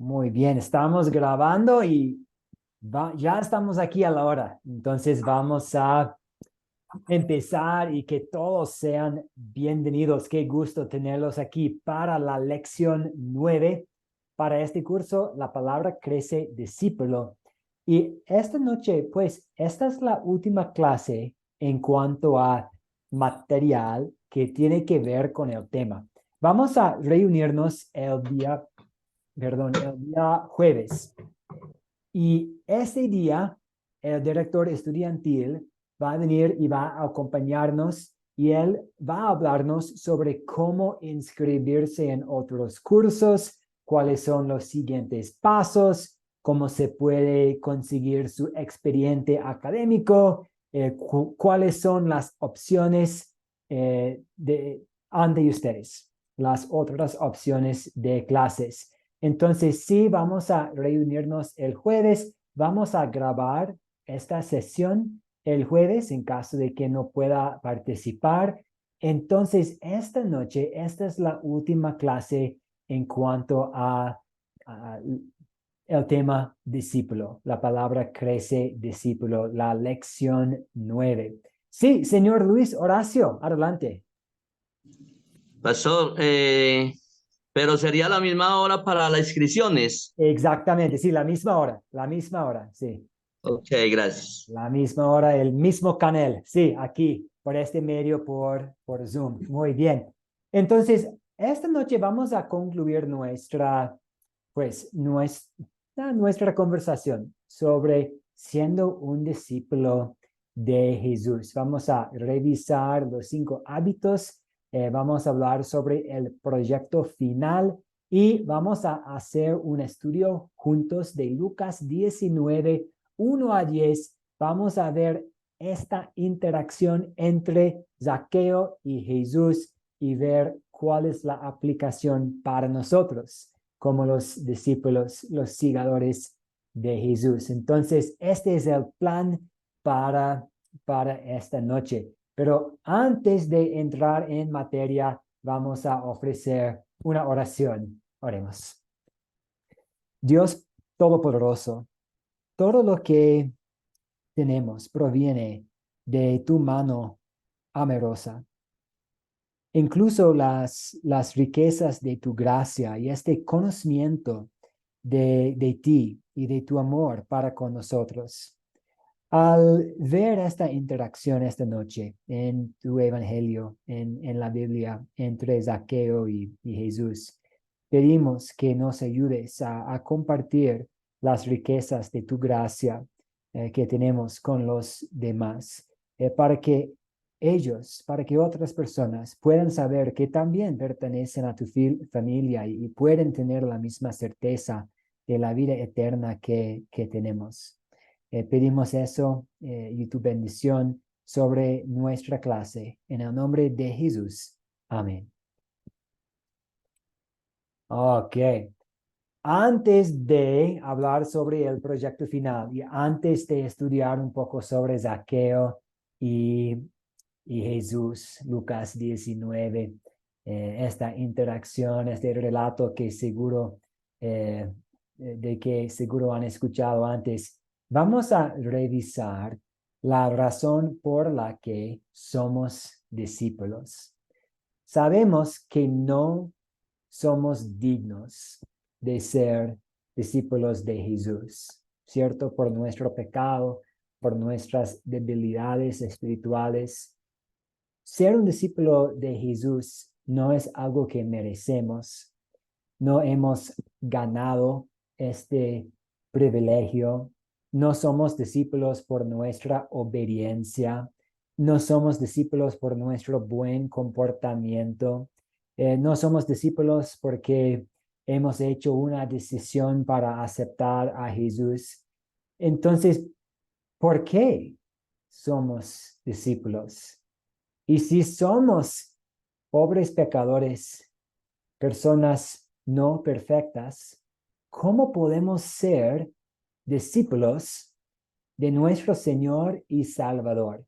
Muy bien, estamos grabando y ya estamos aquí a la hora. Entonces vamos a empezar y que todos sean bienvenidos. Qué gusto tenerlos aquí para la lección 9. Para este curso, la palabra crece discípulo. Y esta noche, pues, esta es la última clase en cuanto a material que tiene que ver con el tema. Vamos a reunirnos el día jueves. Y ese día, el director estudiantil va a venir y va a acompañarnos y él va a hablarnos sobre cómo inscribirse en otros cursos, cuáles son los siguientes pasos, cómo se puede conseguir su expediente académico, cuáles son las opciones ante ustedes, las otras opciones de clases. Entonces, sí, vamos a reunirnos el jueves. Vamos a grabar esta sesión el jueves en caso de que no pueda participar. Entonces, esta noche, esta es la última clase en cuanto a el tema discípulo. La palabra crece discípulo, la lección 9. Sí, señor Luis Horacio, adelante. Pastor, pero sería la misma hora para las inscripciones. Exactamente, sí, la misma hora, sí. Ok, gracias. La misma hora, el mismo canal, sí, aquí, por este medio, por Zoom. Muy bien. Entonces, esta noche vamos a concluir nuestra conversación sobre siendo un discípulo de Jesús. Vamos a revisar los 5 hábitos, vamos a hablar sobre el proyecto final y vamos a hacer un estudio juntos de Lucas 19, 1 a 10. Vamos a ver esta interacción entre Zaqueo y Jesús y ver cuál es la aplicación para nosotros como los discípulos, los seguidores de Jesús. Entonces, este es el plan para, para esta noche. Pero antes de entrar en materia, vamos a ofrecer una oración. Oremos. Dios Todopoderoso, todo lo que tenemos proviene de tu mano amorosa. Incluso las riquezas de tu gracia y este conocimiento de ti y de tu amor para con nosotros. Al ver esta interacción esta noche en tu evangelio, en la Biblia, entre Zaqueo y Jesús, pedimos que nos ayudes a compartir las riquezas de tu gracia que tenemos con los demás, para que para que otras personas puedan saber que también pertenecen a tu familia y pueden tener la misma certeza de la vida eterna que tenemos. Pedimos eso y tu bendición sobre nuestra clase. En el nombre de Jesús. Amén. Ok. Antes de hablar sobre el proyecto final y antes de estudiar un poco sobre Zaqueo y, y Jesús, Lucas 19, esta interacción, este relato de que seguro han escuchado antes, vamos a revisar la razón por la que somos discípulos. Sabemos que no somos dignos de ser discípulos de Jesús, ¿cierto? Por nuestro pecado, por nuestras debilidades espirituales. Ser un discípulo de Jesús no es algo que merecemos. No hemos ganado este privilegio. No somos discípulos por nuestra obediencia. No somos discípulos por nuestro buen comportamiento. No somos discípulos porque hemos hecho una decisión para aceptar a Jesús. Entonces, ¿por qué somos discípulos? Y si somos pobres pecadores, personas no perfectas, ¿cómo podemos ser discípulos de nuestro Señor y Salvador?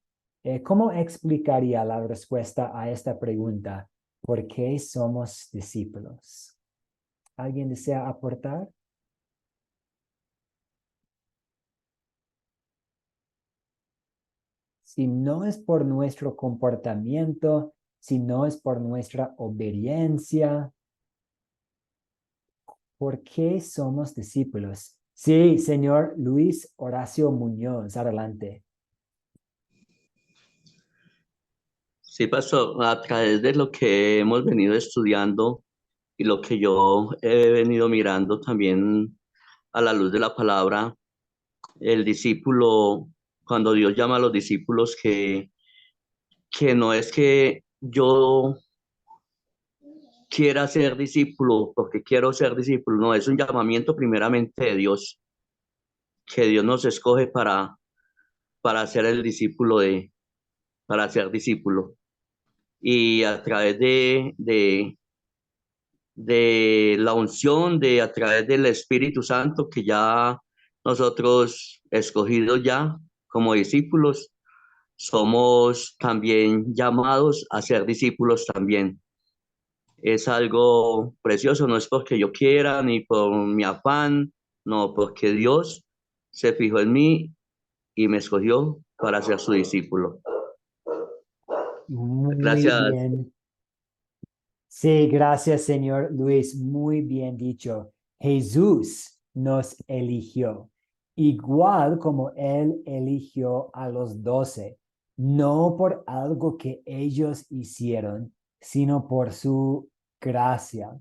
¿Cómo explicaría la respuesta a esta pregunta? ¿Por qué somos discípulos? ¿Alguien desea aportar? si no es por nuestro comportamiento, si no es por nuestra obediencia, ¿por qué somos discípulos? Sí, señor Luis Horacio Muñoz, adelante. Sí, pastor, a través de lo que hemos venido estudiando y lo que yo he venido mirando también a la luz de la palabra, el discípulo, cuando Dios llama a los discípulos, que no es que yo quiera ser discípulo porque quiero ser discípulo, no, es un llamamiento primeramente de Dios, que Dios nos escoge para ser el discípulo para ser discípulo. Y a través de la unción, a través del Espíritu Santo, que ya nosotros escogidos ya como discípulos, somos también llamados a ser discípulos también. Es algo precioso, no es porque yo quiera ni por mi afán, no, porque Dios se fijó en mí y me escogió para ser su discípulo. Muy Gracias. bien. Sí, gracias, señor Luis. Muy bien dicho. Jesús nos eligió, igual como Él eligió a los 12, no por algo que ellos hicieron, sino por su gracia.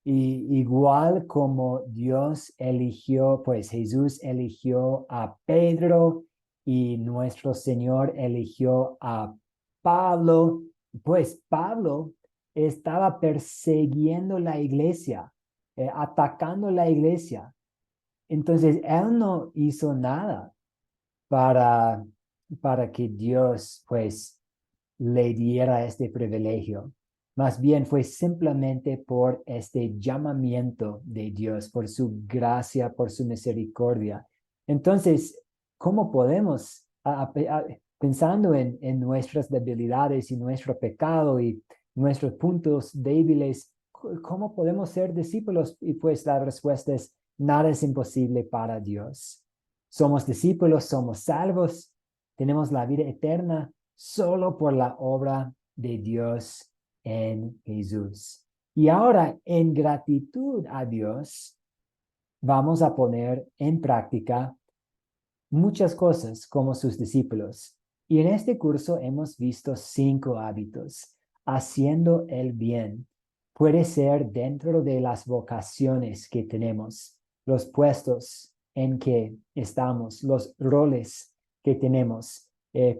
Y igual como Dios eligió, pues Jesús eligió a Pedro y nuestro Señor eligió a Pablo, pues Pablo estaba persiguiendo la iglesia, atacando la iglesia. Entonces, él no hizo nada para, para que Dios, pues, le diera este privilegio. Más bien fue simplemente por este llamamiento de Dios, por su gracia, por su misericordia. Entonces, ¿cómo podemos, pensando en nuestras debilidades y nuestro pecado y nuestros puntos débiles, cómo podemos ser discípulos? Y pues la respuesta es, nada es imposible para Dios. Somos discípulos, somos salvos, tenemos la vida eterna solo por la obra de Dios en Jesús. Y ahora, en gratitud a Dios, vamos a poner en práctica muchas cosas como sus discípulos. Y en este curso hemos visto 5 hábitos. Haciendo el bien puede ser dentro de las vocaciones que tenemos, los puestos en que estamos, los roles que tenemos,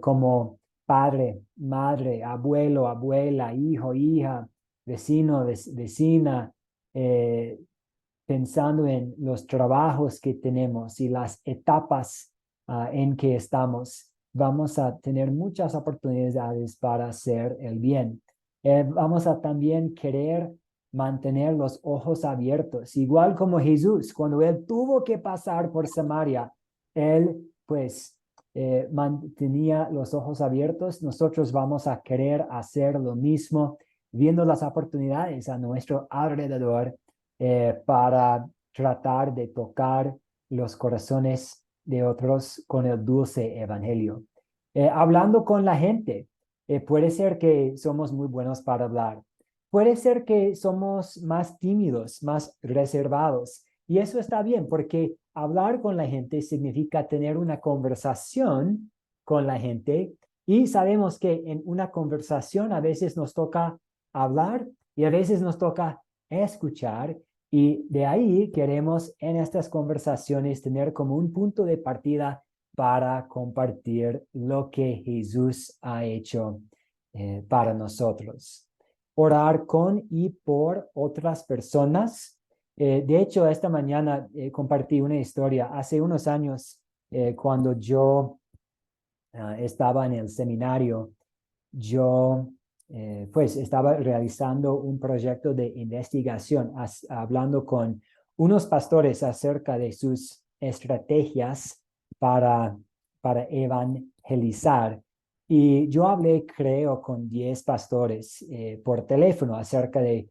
como padre, madre, abuelo, abuela, hijo, hija, vecino, vecina, pensando en los trabajos que tenemos y las etapas en que estamos, vamos a tener muchas oportunidades para hacer el bien. Vamos a también querer mantener los ojos abiertos, igual como Jesús, cuando él tuvo que pasar por Samaria, él pues mantenía los ojos abiertos. Nosotros vamos a querer hacer lo mismo, viendo las oportunidades a nuestro alrededor para tratar de tocar los corazones de otros con el dulce evangelio. Hablando con la gente, puede ser que somos muy buenos para hablar. Puede ser que somos más tímidos, más reservados. Y eso está bien porque hablar con la gente significa tener una conversación con la gente. Y sabemos que en una conversación a veces nos toca hablar y a veces nos toca escuchar. Y de ahí queremos en estas conversaciones tener como un punto de partida para compartir lo que Jesús ha hecho para nosotros. Orar con y por otras personas. De hecho, esta mañana compartí una historia. Hace unos años, cuando yo estaba en el seminario, yo pues estaba realizando un proyecto de investigación, hablando con unos pastores acerca de sus estrategias para, para evangelizar. Y yo hablé, creo, con 10 pastores por teléfono acerca de,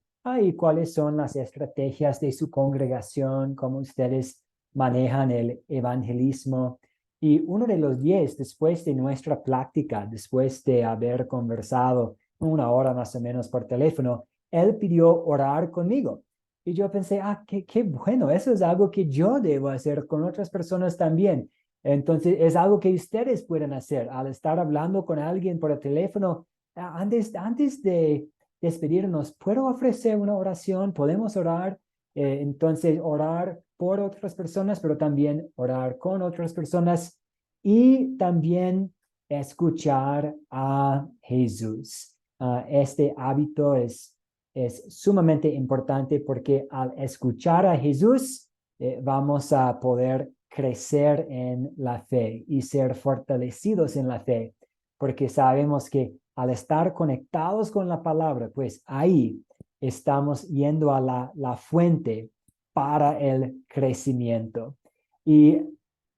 cuáles son las estrategias de su congregación, cómo ustedes manejan el evangelismo. Y uno de los 10, después de nuestra práctica, después de haber conversado 1 hora más o menos por teléfono, él pidió orar conmigo. Y yo pensé, qué bueno, eso es algo que yo debo hacer con otras personas también. Entonces, es algo que ustedes pueden hacer al estar hablando con alguien por el teléfono. Antes de despedirnos, ¿puedo ofrecer una oración? ¿Podemos orar? Entonces, orar por otras personas, pero también orar con otras personas y también escuchar a Jesús. Este hábito es sumamente importante porque al escuchar a Jesús, vamos a poder crecer en la fe y ser fortalecidos en la fe, porque sabemos que al estar conectados con la palabra, pues ahí estamos yendo a la fuente para el crecimiento. Y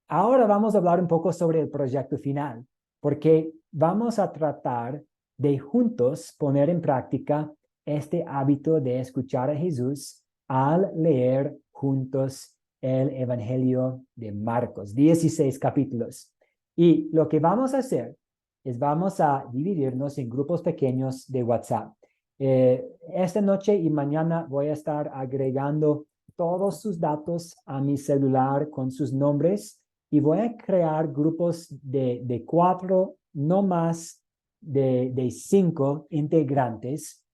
ahora vamos a hablar un poco sobre el proyecto final, porque vamos a tratar de juntos poner en práctica este hábito de escuchar a Jesús al leer juntos el Evangelio de Marcos, 16 capítulos. Y lo que vamos a hacer es vamos a dividirnos en grupos pequeños de WhatsApp. Esta noche y mañana voy a estar agregando todos sus datos a mi celular con sus nombres y voy a crear grupos de 4, no más de 5 integrantes.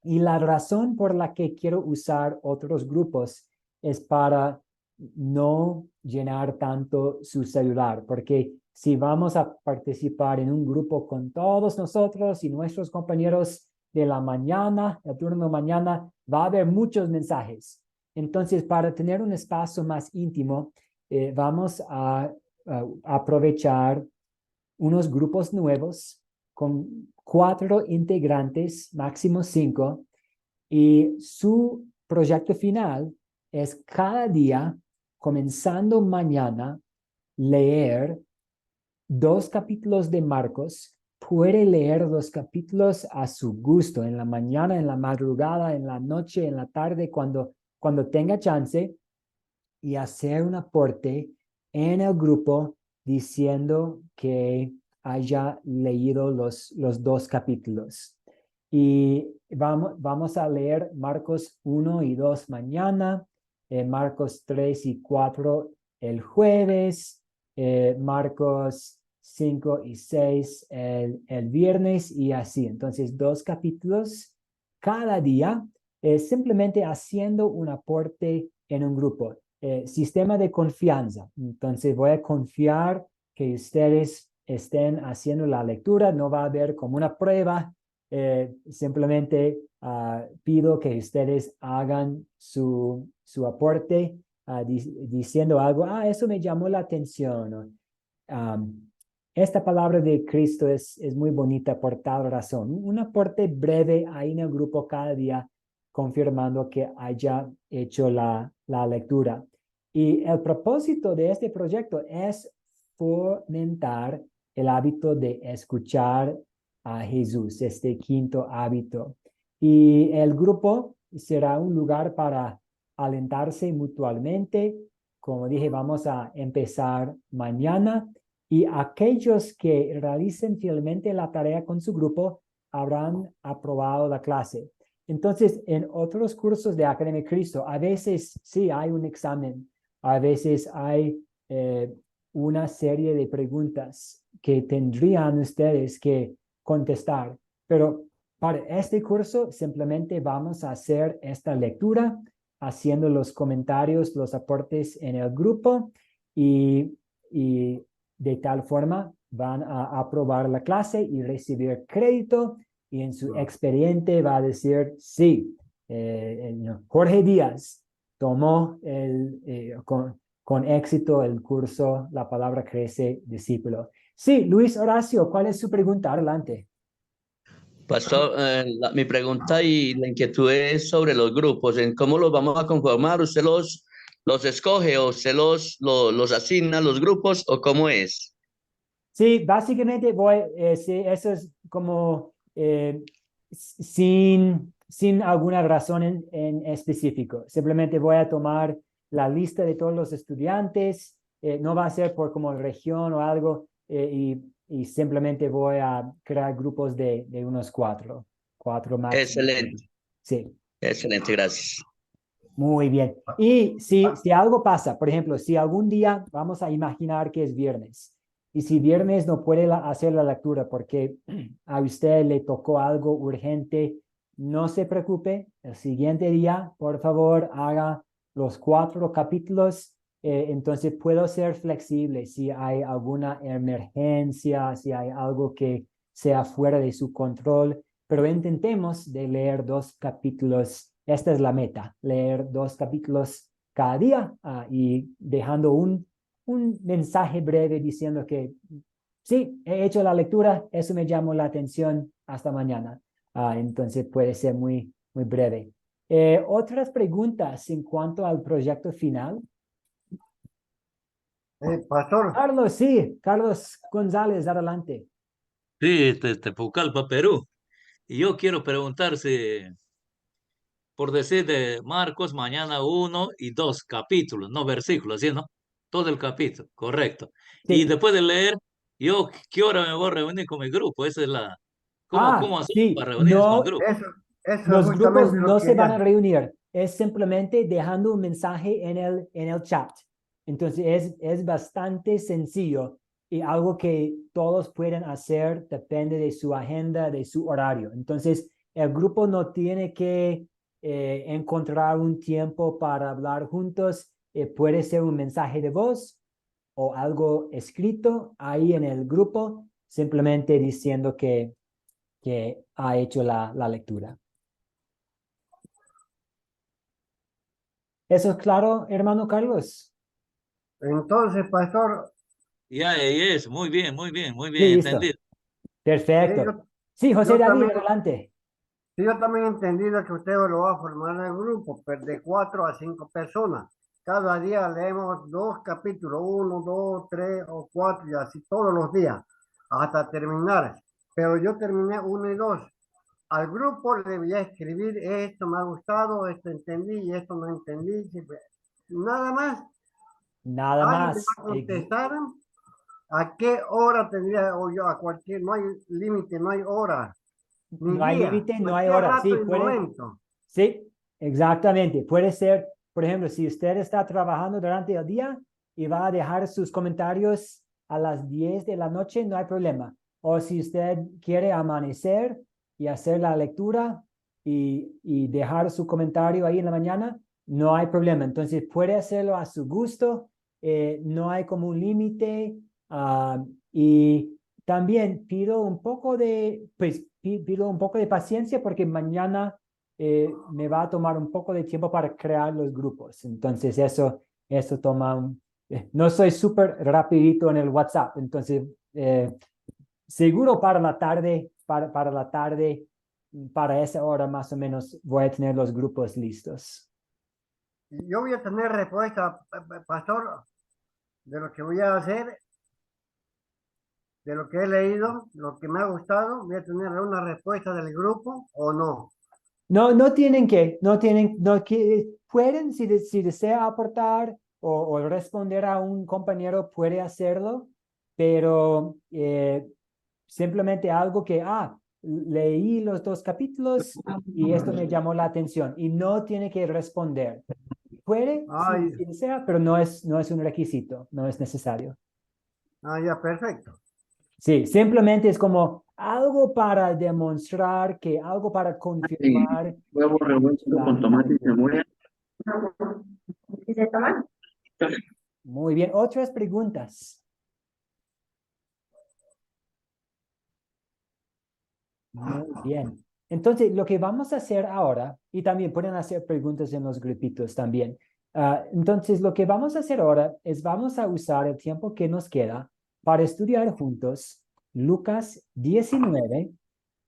Y la razón por la que quiero usar otros grupos es para no llenar tanto su celular, porque si vamos a participar en un grupo con todos nosotros y nuestros compañeros de la mañana, el turno mañana, va a haber muchos mensajes. Entonces, para tener un espacio más íntimo, vamos a aprovechar unos grupos nuevos con 4 integrantes, máximo 5, y su proyecto final es cada día, comenzando mañana, leer 2 capítulos de Marcos. Puede leer los capítulos a su gusto, en la mañana, en la madrugada, en la noche, en la tarde, cuando tenga chance, y hacer un aporte en el grupo diciendo que haya leído los 2 capítulos. Y vamos a leer Marcos 1 y 2 mañana, Marcos 3 y 4 el jueves, Marcos 5 y 6 el viernes y así. Entonces, 2 capítulos cada día, simplemente haciendo un aporte en un grupo. Sistema de confianza. Entonces, voy a confiar que ustedes estén haciendo la lectura. No va a haber como una prueba. Simplemente pido que ustedes hagan su aporte diciendo algo. Eso me llamó la atención. Esta palabra de Cristo es muy bonita por tal razón. Un aporte breve ahí en el grupo cada día, confirmando que haya hecho la lectura. Y el propósito de este proyecto es fomentar el hábito de escuchar a Jesús, este 5º hábito. Y el grupo será un lugar para alentarse mutuamente. Como dije, vamos a empezar mañana y aquellos que realicen fielmente la tarea con su grupo habrán aprobado la clase. Entonces, en otros cursos de Academia Cristo, a veces sí hay un examen, a veces hay una serie de preguntas que tendrían ustedes que contestar, pero para este curso simplemente vamos a hacer esta lectura, haciendo los comentarios, los aportes en el grupo y de tal forma van a aprobar la clase y recibir crédito y en su expediente va a decir, sí, Jorge Díaz tomó con éxito el curso La Palabra Crece Discípulo. Sí, Luis Horacio, ¿cuál es su pregunta? Adelante. Pastor, mi pregunta y la inquietud es sobre los grupos, en cómo los vamos a conformar. ¿Usted los escoge o usted los asigna a los grupos o cómo es? Sí, básicamente sí, eso es como sin alguna razón en específico. Simplemente voy a tomar la lista de todos los estudiantes no va a ser por como región o algo, y simplemente voy a crear grupos de unos cuatro máximo. Excelente, Sí. excelente, gracias. Muy bien. Y si algo pasa, por ejemplo, si algún día vamos a imaginar que es viernes, y si viernes no puede hacer la lectura porque a usted le tocó algo urgente, no se preocupe. El siguiente día, por favor, haga los 4 capítulos. Entonces puedo ser flexible si hay alguna emergencia, si hay algo que sea fuera de su control, pero intentemos de leer 2 capítulos. Esta es la meta, leer 2 capítulos cada día, y dejando un mensaje breve diciendo que sí, he hecho la lectura, eso me llamó la atención, hasta mañana. Entonces puede ser muy, muy breve. Otras preguntas en cuanto al proyecto final. Pastor, Carlos, sí, Carlos González, adelante. Sí, Pucallpa, Perú. Y yo quiero preguntar si, por decir de Marcos, mañana 1 y 2 capítulos, no versículos, ¿sí, no? Todo el capítulo, correcto. Y Sí. después de leer, yo, ¿qué hora me voy a reunir con mi grupo? Esa es la... ¿Cómo hacemos Sí, para reunirnos con el no, grupo? eso es los grupos justamente lo no que se van a quería. reunir, es simplemente dejando un mensaje en el chat. Entonces es bastante sencillo y algo que todos pueden hacer, depende de su agenda, de su horario. Entonces el grupo no tiene que encontrar un tiempo para hablar juntos. Puede ser un mensaje de voz o algo escrito ahí en el grupo, simplemente diciendo que ha hecho la lectura. ¿Eso es claro, hermano Carlos? Entonces, pastor, Ya, es, muy bien, Listo. entendido. sí, Perfecto. Sí, José yo David, también, adelante. sí, yo también he entendido que usted lo va a formar en el grupo, pero de 4 a 5 personas. Cada día leemos 2 capítulos, 1, 2, 3 o 4, y así todos los días, hasta terminar. Pero yo terminé 1 y 2. Al grupo le voy a escribir: esto me ha gustado, esto entendí y esto no entendí. Sí, pues, nada más. Nada Alguien me más. va a contestar. ¿A qué hora tendría, o yo, a cualquier, no hay límite, no hay hora, ni No hay día, límite, no hay cualquier hora. rato Sí, y puede. momento? Sí, exactamente. Puede ser, por ejemplo, si usted está trabajando durante el día y va a dejar sus comentarios a las 10 de la noche, no hay problema. O si usted quiere amanecer y hacer la lectura y dejar su comentario ahí en la mañana, no hay problema. Entonces puede hacerlo a su gusto, no hay como un límite. Y también pido un poco de, pues, pido un poco de paciencia porque mañana me va a tomar un poco de tiempo para crear los grupos. Entonces eso toma no soy súper rapidito en el WhatsApp. Entonces, seguro para la tarde, para la tarde, para esa hora más o menos, voy a tener los grupos listos. Yo voy a tener respuesta, pastor, de lo que voy a hacer, de lo que he leído, lo que me ha gustado. Voy a tener una respuesta del grupo o no. No, no que, pueden, si desea aportar o responder a un compañero, puede hacerlo, pero simplemente algo que, leí los 2 capítulos y esto me llamó la atención y no tiene que responder. Puede, Ay, si desea, pero no es un requisito, no es necesario. ya, perfecto. Sí, simplemente es como algo para demostrar algo para Y confirmar huevo que ha hecho revuelto con la tomate y lectura. cebolla. Muy bien, otras preguntas. Muy bien. Entonces, lo que vamos a hacer ahora, y también pueden hacer preguntas en los grupitos también. Entonces, lo que vamos a hacer ahora es vamos a usar el tiempo que nos queda para estudiar juntos Lucas 19,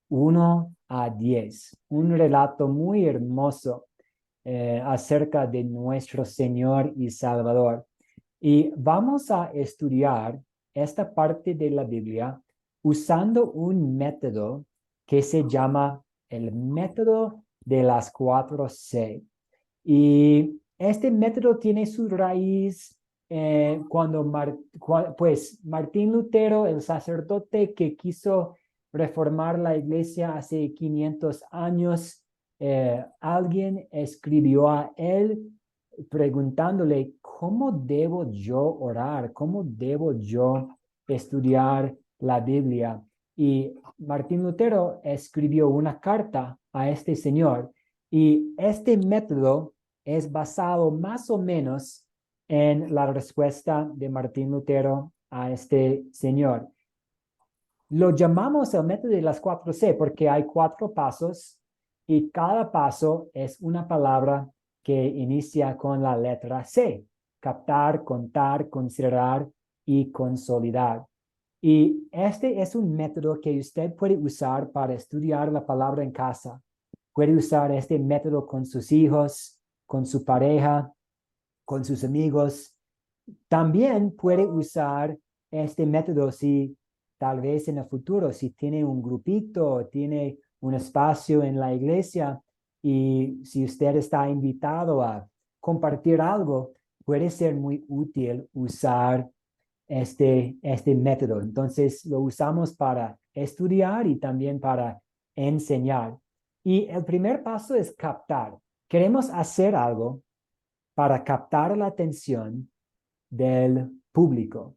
1 a 10. Un relato muy hermoso acerca de nuestro Señor y Salvador. Y vamos a estudiar esta parte de la Biblia usando un método que se llama el método de las 4C. Y este método tiene su raíz cuando pues Martín Lutero, el sacerdote que quiso reformar la iglesia hace 500 años, alguien escribió a él preguntándole, ¿cómo debo yo orar? ¿Cómo debo yo estudiar la Biblia? Y Martín Lutero escribió una carta a este señor, y este método es basado más o menos en la respuesta de Martín Lutero a este señor. Lo llamamos el método de las 4C porque hay 4 pasos y cada paso es una palabra que inicia con la letra C: captar, contar, considerar y consolidar. Y este es un método que usted puede usar para estudiar la palabra en casa. Puede usar este método con sus hijos, con su pareja, con sus amigos. También puede usar este método si tal vez en el futuro, si tiene un grupito, tiene un espacio en la iglesia, y si usted está invitado a compartir algo, puede ser muy útil usar este método. Entonces lo usamos para estudiar y también para enseñar. Y el primer paso es captar. Queremos hacer algo para captar la atención del público.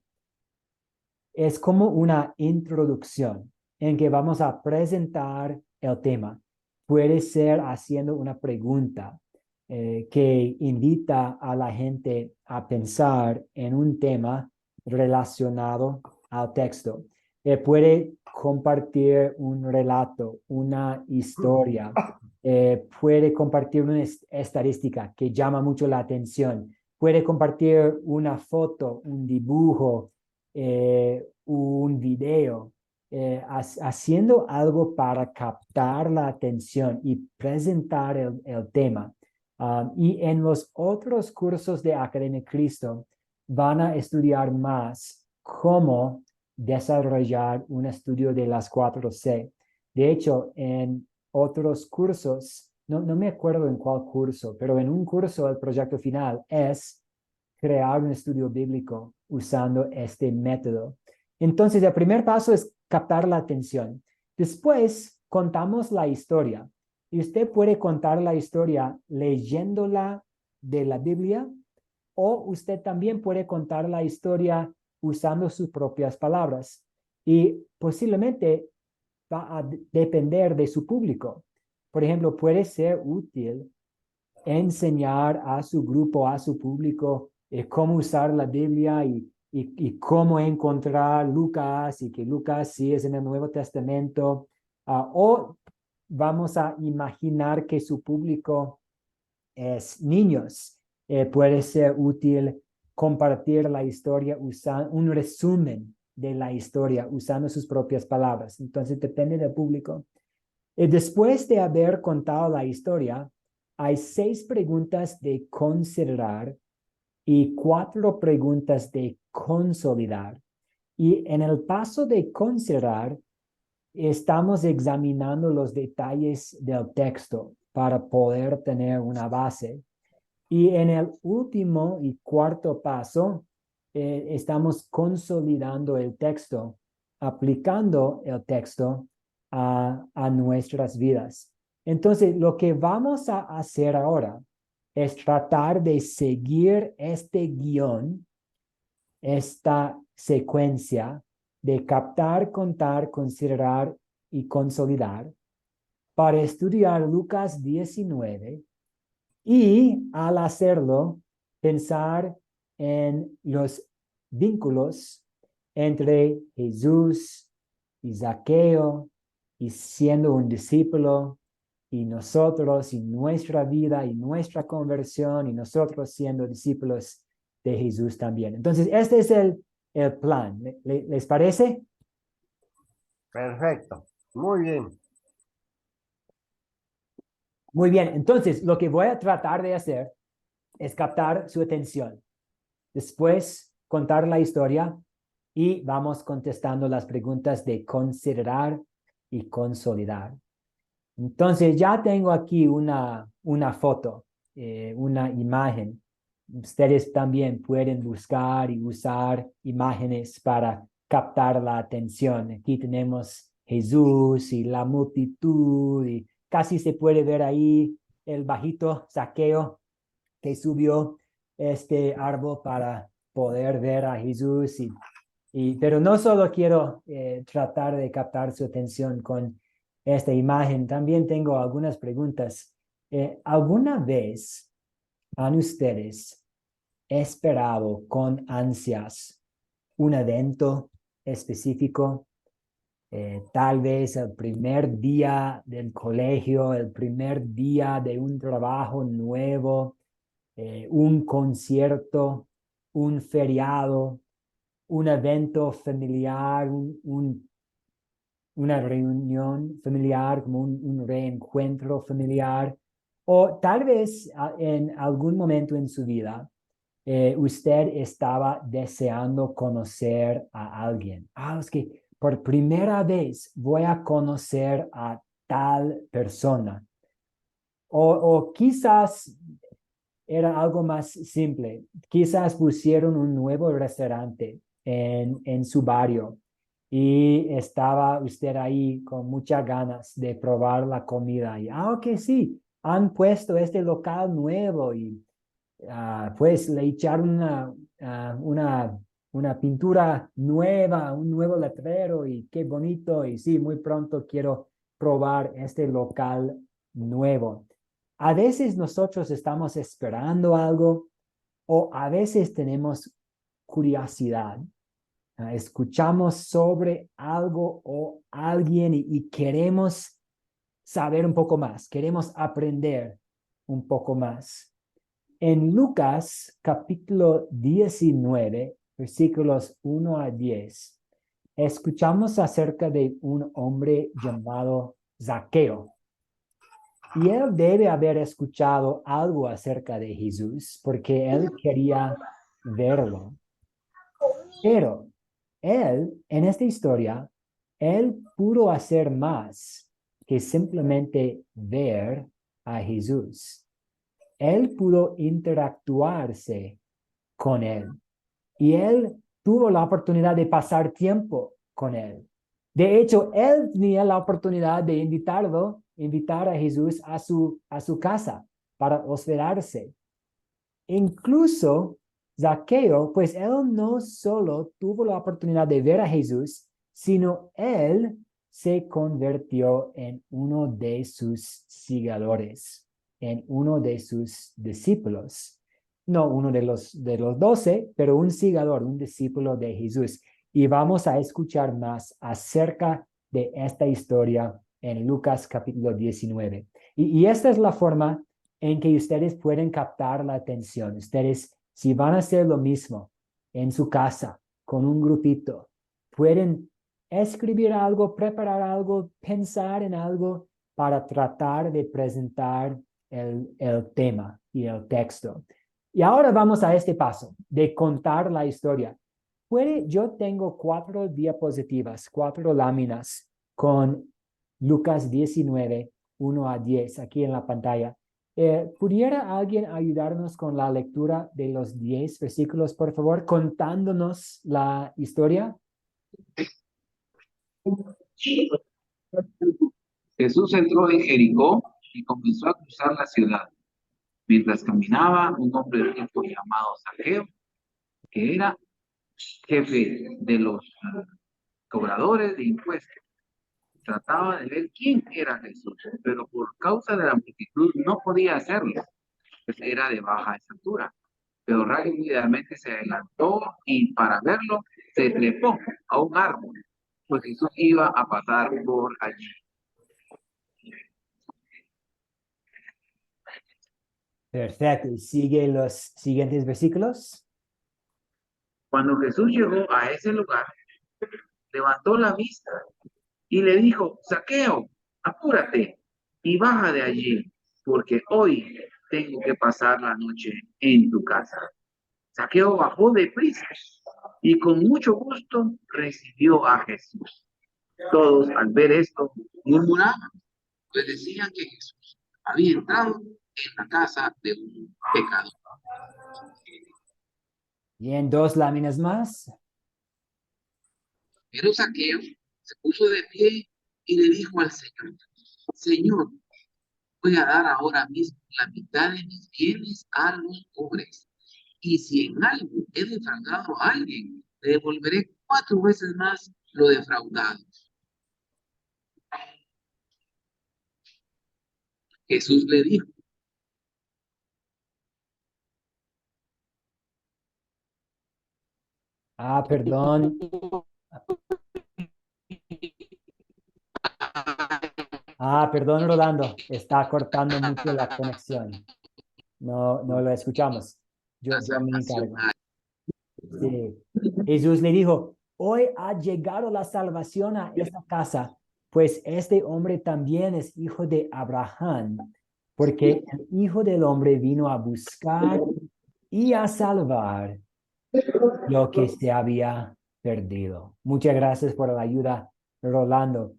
Es como una introducción en que vamos a presentar el tema. Puede ser haciendo una pregunta que invita a la gente a pensar en un tema relacionado al texto. Puede compartir un relato, una historia, puede compartir una estadística que llama mucho la atención, puede compartir una foto, un dibujo, un video, haciendo algo para captar la atención y presentar el tema. Y en los otros cursos de Academia Cristo van a estudiar más cómo desarrollar un estudio de las 4C. De hecho, en otros cursos, no me acuerdo en cuál curso, pero en un curso el proyecto final es crear un estudio bíblico usando este método. Entonces, el primer paso es captar la atención. Después, contamos la historia. Y usted puede contar la historia leyéndola de la Biblia, o usted también puede contar la historia usando sus propias palabras. Y posiblemente va a depender de su público. Por ejemplo, puede ser útil enseñar a su grupo, a su público, cómo usar la Biblia y cómo encontrar Lucas, y que Lucas sí es en el Nuevo Testamento. O vamos a imaginar que su público es niños. Puede ser útil compartir la historia usando un resumen de la historia usando sus propias palabras. Entonces depende del público. Después de haber contado la historia, hay 6 preguntas de considerar y 4 preguntas de consolidar. Y en el paso de considerar, estamos examinando los detalles del texto para poder tener una base. Y en el último y cuarto paso, estamos consolidando el texto, aplicando el texto a nuestras vidas. Entonces, lo que vamos a hacer ahora es tratar de seguir este guión, esta secuencia de captar, contar, considerar y consolidar para estudiar Lucas 19, y al hacerlo, pensar en los vínculos entre Jesús y Zaqueo, y siendo un discípulo, y nosotros, y nuestra vida, y nuestra conversión, y nosotros siendo discípulos de Jesús también. Entonces, este es el plan. ¿Les parece? Perfecto. Muy bien. Muy bien. Entonces, lo que voy a tratar de hacer es captar su atención. Después, contar la historia, y vamos contestando las preguntas de considerar y consolidar. Entonces, ya tengo aquí una foto, una imagen ustedes también pueden buscar y usar imágenes para captar la atención. Aquí tenemos Jesús y la multitud y casi se puede ver ahí el bajito Zaqueo que subió este árbol para poder ver a Jesús. Pero no solo quiero tratar de captar su atención con esta imagen, también tengo algunas preguntas. ¿Alguna vez han ustedes esperado con ansias un evento específico? Tal vez el primer día del colegio, el primer día de un trabajo nuevo, un concierto, un feriado, un evento familiar, una reunión familiar, como un reencuentro familiar, o tal vez en algún momento en su vida usted estaba deseando conocer a alguien. Es que por primera vez voy a conocer a tal persona. O quizás era algo más simple. Quizás pusieron un nuevo restaurante en su barrio y estaba usted ahí con muchas ganas de probar la comida. Y, ok, sí, han puesto este local nuevo y pues le echaron una pintura nueva, un nuevo letrero y qué bonito. Y sí, muy pronto quiero probar este local nuevo. A veces nosotros estamos esperando algo o a veces tenemos curiosidad. Escuchamos sobre algo o alguien y queremos saber un poco más, queremos aprender un poco más. En Lucas capítulo 19, versículos 1 a 10, escuchamos acerca de un hombre llamado Zaqueo. Y él debe haber escuchado algo acerca de Jesús porque él quería verlo. Pero él, en esta historia, él pudo hacer más que simplemente ver a Jesús. Él pudo interactuarse con él y él tuvo la oportunidad de pasar tiempo con él. De hecho, él tenía la oportunidad de invitar a Jesús a su casa para hospedarse. Incluso Zaqueo, pues él no solo tuvo la oportunidad de ver a Jesús, sino él se convirtió en uno de sus seguidores, en uno de sus discípulos. No uno de los 12, pero un seguidor, un discípulo de Jesús. Y vamos a escuchar más acerca de esta historia en Lucas capítulo 19. Y esta es la forma en que ustedes pueden captar la atención. Ustedes, si van a hacer lo mismo en su casa, con un grupito, pueden escribir algo, preparar algo, pensar en algo para tratar de presentar el tema y el texto. Y ahora vamos a este paso de contar la historia. Yo tengo 4 diapositivas, 4 láminas con Lucas 19, 1 a 10 aquí en la pantalla. ¿Pudiera alguien ayudarnos con la lectura de los 10 versículos, por favor, contándonos la historia? Jesús entró en Jericó y comenzó a cruzar la ciudad. Mientras caminaba, un hombre rico llamado Zaqueo, que era jefe de los cobradores de impuestos, trataba de ver quién era Jesús, pero por causa de la multitud no podía hacerlo, pues era de baja estatura. Pero rápidamente se adelantó y para verlo se trepó a un árbol, pues Jesús iba a pasar por allí. Perfecto. ¿Y sigue los siguientes versículos? Cuando Jesús llegó a ese lugar, levantó la vista y le dijo: Zaqueo, apúrate y baja de allí, porque hoy tengo que pasar la noche en tu casa. Zaqueo bajó deprisa y con mucho gusto recibió a Jesús. Todos al ver esto murmuraban, pues decían que Jesús había entrado en la casa de un pecador. Bien, 2 láminas más. Pero Zaqueo se puso de pie y le dijo al Señor, Señor, voy a dar ahora mismo la mitad de mis bienes a los pobres. Y si en algo he defraudado a alguien, le devolveré 4 veces más lo defraudado. Jesús le dijo, Perdón. Perdón, Rolando. Está cortando mucho la conexión. No lo escuchamos. la Yo me salvación encargo. Sí. Jesús le dijo, hoy ha llegado la salvación a esta casa, pues este hombre también es hijo de Abraham, porque el Hijo del Hombre vino a buscar y a salvar lo que se había perdido. Muchas gracias por la ayuda, Rolando.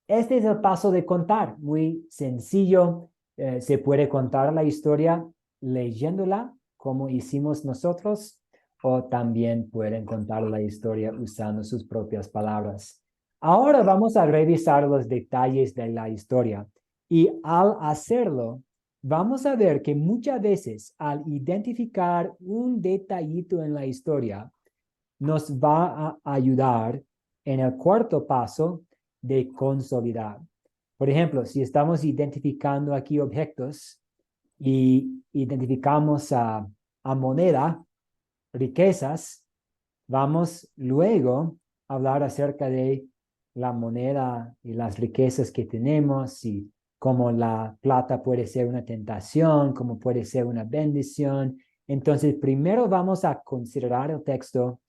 Este es el paso de contar, muy sencillo. Se puede contar la historia leyéndola, como hicimos nosotros, o también pueden contar la historia usando sus propias palabras. Ahora vamos a revisar los detalles de la historia y al hacerlo, vamos a ver que muchas veces al identificar un detallito en la historia, nos va a ayudar en el cuarto paso de consolidar. Por ejemplo, si estamos identificando aquí objetos y identificamos a moneda, riquezas, vamos luego a hablar acerca de la moneda y las riquezas que tenemos y cómo la plata puede ser una tentación, cómo puede ser una bendición. Entonces, primero vamos a considerar el texto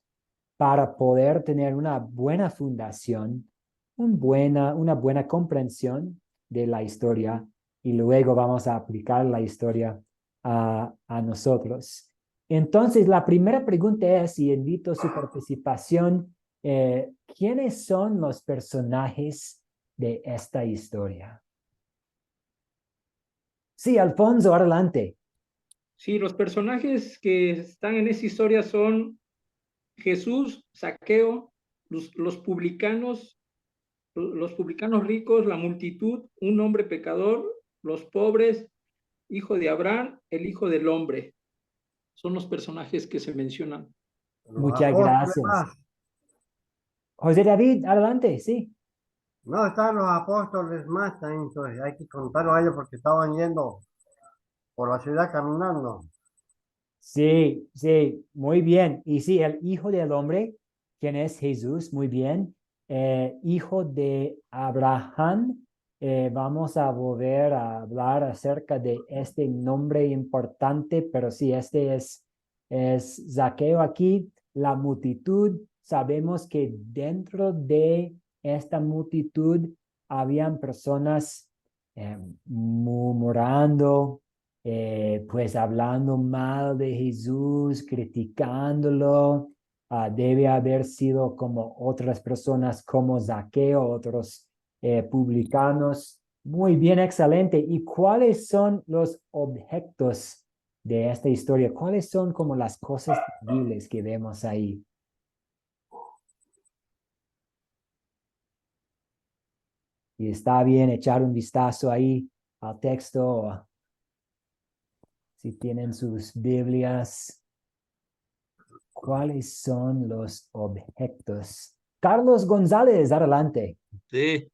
para poder tener una buena fundación, una buena comprensión de la historia y luego vamos a aplicar la historia a nosotros. Entonces, la primera pregunta es, y invito su participación, ¿quiénes son los personajes de esta historia? Sí, Alfonso, adelante. Sí, los personajes que están en esa historia son Jesús, Zaqueo, los publicanos ricos, la multitud, un hombre pecador, los pobres, hijo de Abraham, el hijo del hombre. Son los personajes que se mencionan. Los Muchas apóstoles gracias. más. José David, adelante, sí. No, están los apóstoles más también, entonces hay que contarlos a ellos porque estaban yendo por la ciudad caminando. Sí, sí, muy bien. Y sí, el Hijo del Hombre, quien es Jesús, muy bien. Hijo de Abraham. Vamos a volver a hablar acerca de este nombre importante, pero sí, este es Zaqueo aquí. La multitud, sabemos que dentro de esta multitud habían personas murmurando, pues hablando mal de Jesús, criticándolo. Debe haber sido como otras personas como Zaqueo, otros publicanos. Muy bien, excelente. ¿Y cuáles son los objetos de esta historia? ¿Cuáles son como las cosas tangibles que vemos ahí? Y está bien echar un vistazo ahí al texto. Si tienen sus Biblias, ¿cuáles son los objetos? Carlos González, adelante. Sí,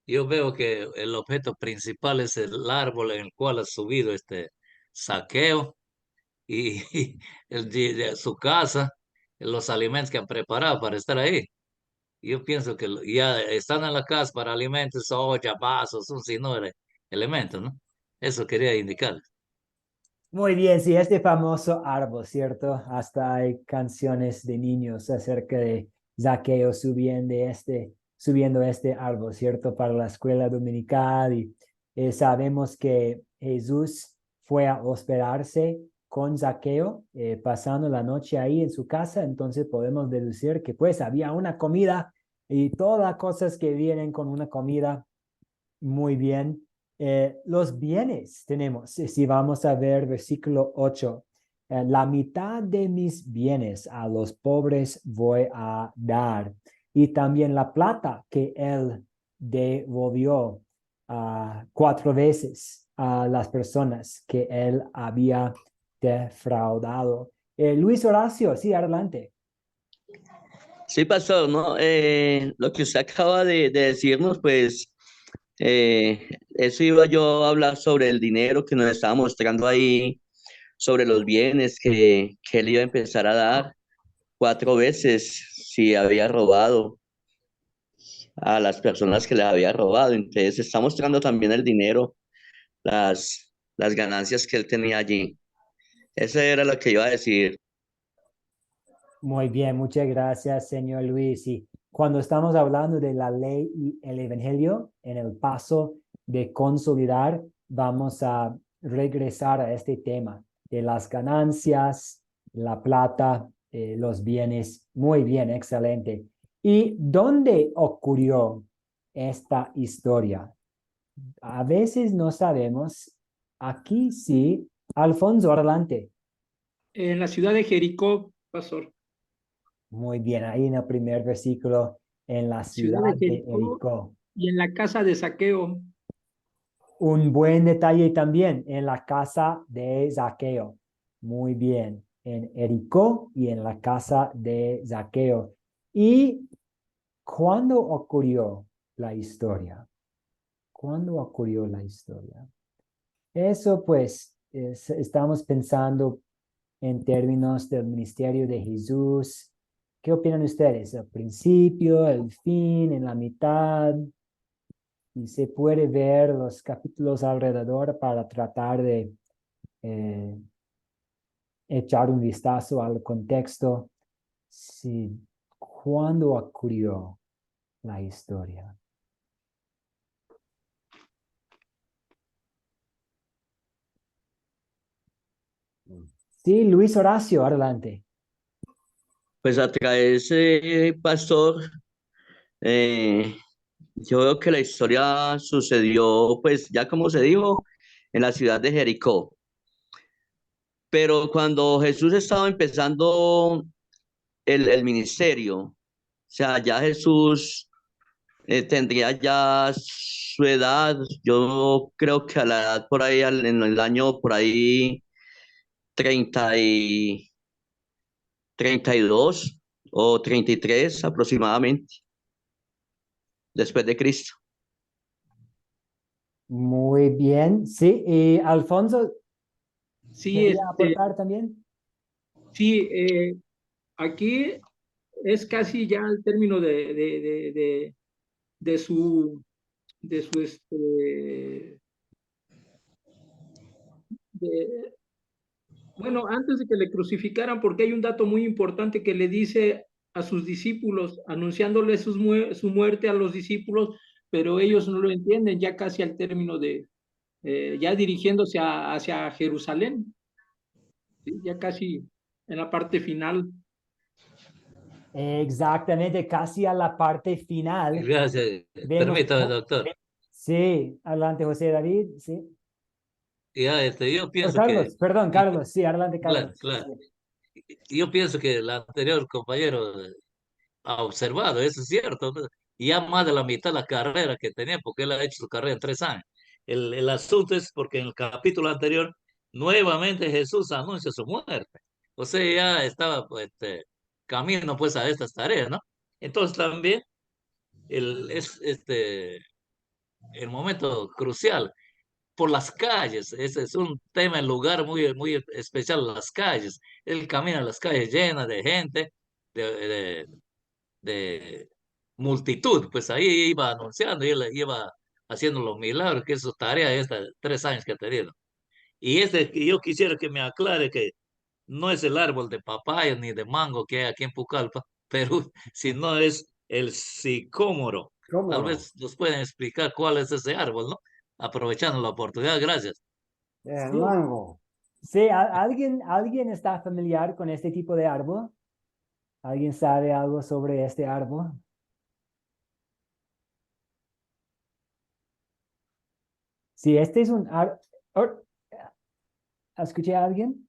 yo veo que el objeto principal es el árbol en el cual ha subido este Zaqueo y, de su casa, los alimentos que han preparado para estar ahí. Yo pienso que ya están en la casa para alimentos, olla, vasos, un sinnúmero de elementos, ¿no? Eso quería indicar. Muy bien, sí, este famoso árbol, ¿cierto? Hasta hay canciones de niños acerca de Zaqueo subiendo este árbol, ¿cierto? Para la escuela dominical y sabemos que Jesús fue a hospedarse con Zaqueo, pasando la noche ahí en su casa, entonces podemos deducir que pues había una comida y todas las cosas que vienen con una comida. Muy bien. Los bienes tenemos, si vamos a ver versículo 8. La mitad de mis bienes a los pobres voy a dar. Y también la plata que él devolvió 4 veces a las personas que él había defraudado. Luis Horacio, sí, adelante. Sí, pastor, ¿no? Lo que usted acaba de decirnos, pues eso iba yo a hablar sobre el dinero que nos estaba mostrando ahí, sobre los bienes que él iba a empezar a dar 4 veces si había robado a las personas que les había robado. Entonces está mostrando también el dinero, las ganancias que él tenía allí. Eso era lo que iba a decir. Muy bien, muchas gracias, señor Luis. Y cuando estamos hablando de la ley y el evangelio, en el paso de consolidar, vamos a regresar a este tema de las ganancias, la plata, los bienes. Muy bien, excelente. ¿Y dónde ocurrió esta historia? A veces no sabemos. Aquí sí. Alfonso, adelante. En la ciudad de Jericó, pastor. Muy bien, ahí en el primer versículo, en la Ciudad ciudad de de Jericó Jericó. y en la casa de Zaqueo. Un buen detalle también en la casa de Zaqueo. Muy bien, en Jericó y en la casa de Zaqueo. ¿Y cuándo ocurrió la historia? ¿Cuándo ocurrió la historia? Eso pues, estamos pensando en términos del ministerio de Jesús. ¿Qué opinan ustedes? ¿El principio, el fin, en la mitad? Y se puede ver los capítulos alrededor para tratar de eh, echar un vistazo al contexto. Sí, ¿cuándo ocurrió la historia? Sí, Luis Horacio, adelante. Pues a través, pastor, eh, yo veo que la historia sucedió, pues ya como se dijo, en la ciudad de Jericó. Pero cuando Jesús estaba empezando el ministerio, o sea, ya Jesús tendría ya su edad, yo creo que a la edad por ahí, en el año por ahí 30 y 32 o 33 aproximadamente, después de Cristo. Muy bien, sí. Y Alfonso, Sí, ¿quería aportar también? sí, aquí es casi ya el término de su, de su, de- bueno, antes de que le crucificaran, porque hay un dato muy importante que le dice a sus discípulos, anunciándole su muerte a los discípulos, pero ellos no lo entienden, ya casi al término ya dirigiéndose hacia Jerusalén, ¿sí? Ya casi en la parte final. Exactamente, casi a la parte final. Gracias. Vemos, Permítame, doctor. sí, adelante José David, sí. Ya, yo pienso que, Carlos, perdón, Carlos, sí, adelante Carlos. claro, claro. Yo pienso que el anterior compañero ha observado, eso es cierto, ¿no? Y ya más de la mitad de la carrera que tenía, porque él ha hecho su carrera en 3 años. El asunto es porque en el capítulo anterior, nuevamente Jesús anuncia su muerte. O sea, ya estaba pues, camino pues a estas tareas, ¿no? Entonces también es el momento crucial por las calles. Ese es un tema, en lugar muy, muy especial, las calles. Él camina en las calles llenas de gente, de, de multitud, pues ahí iba anunciando y él iba haciendo los milagros, que es su tarea estos 3 años que ha tenido. Y yo quisiera que me aclare que no es el árbol de papaya ni de mango que hay aquí en Pucallpa, Perú, sino es el sicómoro. ¿Cómo Tal no? vez nos pueden explicar cuál es ese árbol, ¿no? Aprovechando la oportunidad, gracias. El Sí, mango. sí, ¿alguien está familiar con este tipo de árbol? ¿Alguien sabe algo sobre este árbol? Sí, este es un árbol. ¿Escuché a alguien?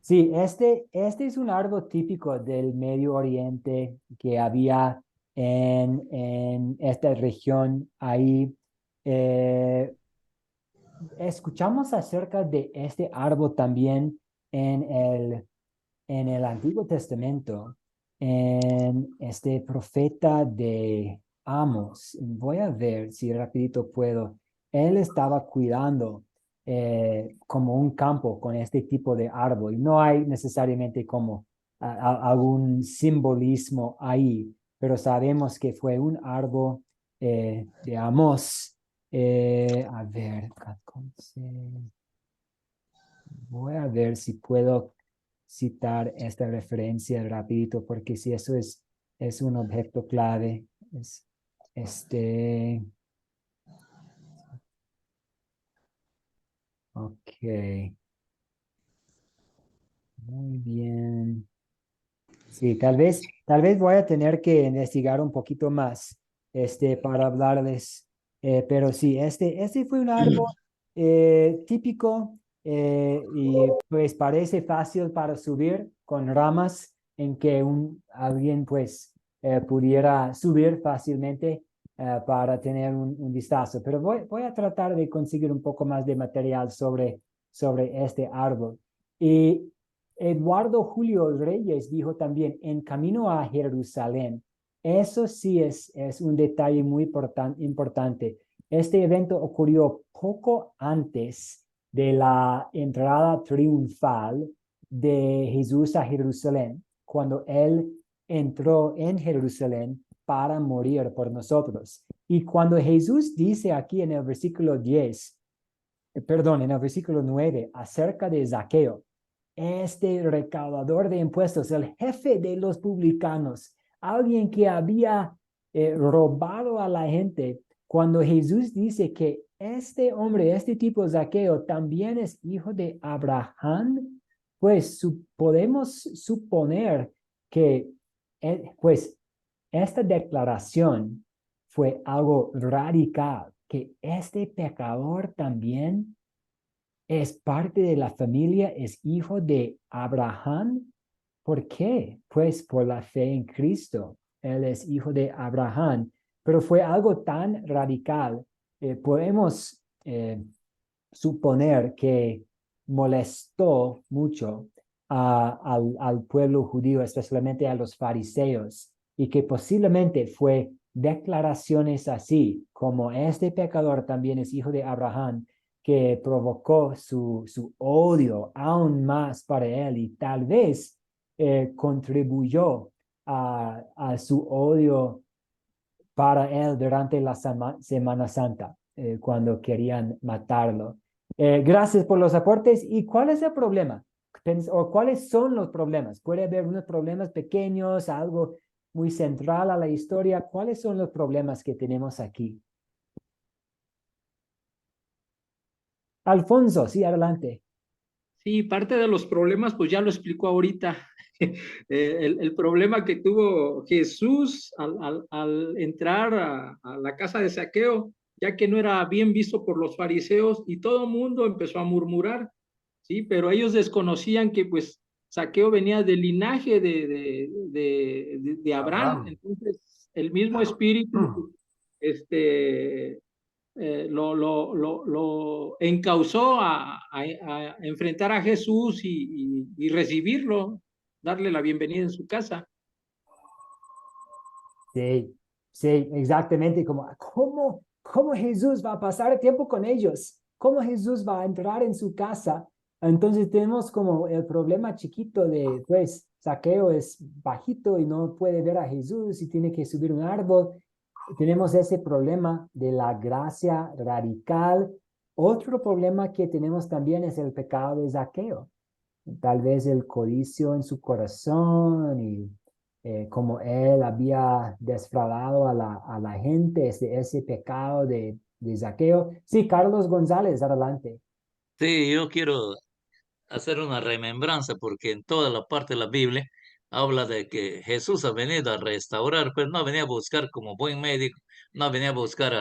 Sí, este es un árbol típico del Medio Oriente que había en esta región ahí. Eh, Escuchamos acerca de este árbol también en en el Antiguo Testamento, en este profeta de Amos. Voy a ver si rapidito puedo. Él estaba cuidando como un campo con este tipo de árbol. No hay necesariamente como algún simbolismo ahí, pero sabemos que fue un árbol de Amos. A ver, voy a ver si puedo citar esta referencia rapidito, porque si eso es un objeto clave, es este, ok, muy bien. Sí, tal vez voy a tener que investigar un poquito más, para hablarles, pero sí, este fue un árbol típico y pues parece fácil para subir con ramas en que alguien pues pudiera subir fácilmente para tener un vistazo, pero voy a tratar de conseguir un poco más de material sobre este árbol. Y Eduardo Julio Reyes dijo también, en camino a Jerusalén. Eso sí es un detalle muy importante. Este evento ocurrió poco antes de la entrada triunfal de Jesús a Jerusalén, cuando él entró en Jerusalén para morir por nosotros. Y cuando Jesús dice aquí en el versículo 10, perdón, en el versículo 9, acerca de Zaqueo, este recaudador de impuestos, el jefe de los publicanos, alguien que había robado a la gente, cuando Jesús dice que este hombre, este tipo Zaqueo, también es hijo de Abraham, pues podemos suponer que, pues, esta declaración fue algo radical, que este pecador también es parte de la familia, es hijo de Abraham. ¿Por qué? Pues por la fe en Cristo. Él es hijo de Abraham, pero fue algo tan radical. Podemos suponer que molestó mucho al pueblo judío, especialmente a los fariseos, y que posiblemente fue declaraciones así, como este pecador también es hijo de Abraham, que provocó su odio aún más para él y tal vez contribuyó a su odio para él durante la Semana Santa, cuando querían matarlo. Gracias por los aportes. ¿Y cuál es el problema? ¿O cuáles son los problemas? Puede haber unos problemas pequeños, algo muy central a la historia. ¿Cuáles son los problemas que tenemos aquí? Alfonso, sí, adelante. Sí, parte de los problemas, pues ya lo explicó ahorita. El problema que tuvo Jesús al entrar a la casa de Saqueo, ya que no era bien visto por los fariseos y todo el mundo empezó a murmurar, ¿sí? Pero ellos desconocían que pues Saqueo venía del linaje de Abraham. Abraham. Entonces el mismo espíritu este, lo encausó a enfrentar a Jesús y recibirlo, darle la bienvenida en su casa. Sí, sí, exactamente. ¿Cómo Jesús va a pasar tiempo con ellos? ¿Cómo Jesús va a entrar en su casa? Entonces tenemos como el problema chiquito de, pues, Zaqueo es bajito y no puede ver a Jesús y tiene que subir un árbol. Tenemos ese problema de la gracia radical. Otro problema que tenemos también es el pecado de Zaqueo. Tal vez el codicio en su corazón y como él había defraudado a la gente, ese pecado de Zaqueo. Sí, Carlos González, adelante. Sí, yo quiero hacer una remembranza porque en toda la parte de la Biblia habla de que Jesús ha venido a restaurar, pero no venía a buscar como buen médico, no venía a buscar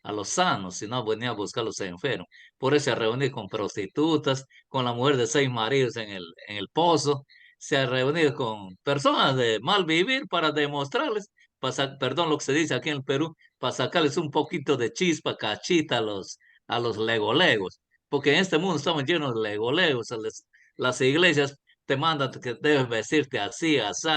a los sanos, sino venía a buscar a los enfermos. Por eso se reunía con prostitutas, con la mujer de 6 maridos en el pozo, se ha reunido con personas de mal vivir para demostrarles, perdón lo que se dice aquí en el Perú, para sacarles un poquito de chispa, cachita a los legolegos, porque en este mundo estamos llenos de legolegos, las iglesias te mandan que debes vestirte así, así,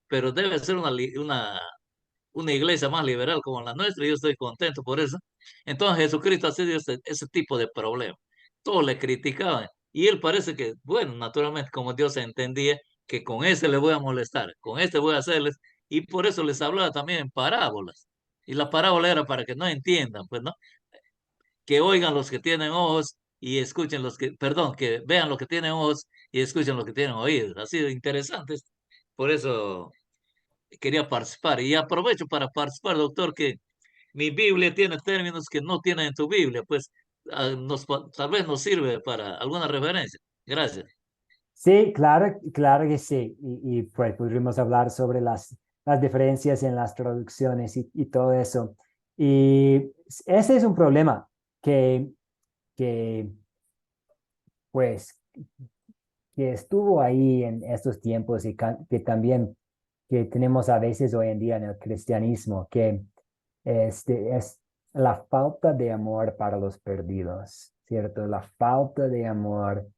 pero debe ser una iglesia más liberal como la nuestra, y yo estoy contento por eso. Entonces Jesucristo ha sido ese tipo de problema. Todos le criticaban y él parece que, bueno, naturalmente como Dios entendía que con este le voy a molestar, con este voy a hacerles, y por eso les hablaba también en parábolas. Y la parábola era para que no entiendan, pues, ¿no? Que oigan los que tienen ojos y escuchen los que, perdón, que vean los que tienen ojos y escuchen los que tienen oídos. Ha sido interesante. Por eso quería participar y aprovecho para participar, doctor, que mi Biblia tiene términos que no tiene en tu Biblia, pues tal vez nos sirve para alguna referencia. Gracias. Sí, claro, claro que sí. Y pues podríamos hablar sobre las diferencias en las traducciones y todo eso. Y ese es un problema que pues, que estuvo ahí en estos tiempos y que también que tenemos a veces hoy en día en el cristianismo, que es la falta de amor para los perdidos, ¿cierto? La falta de amor,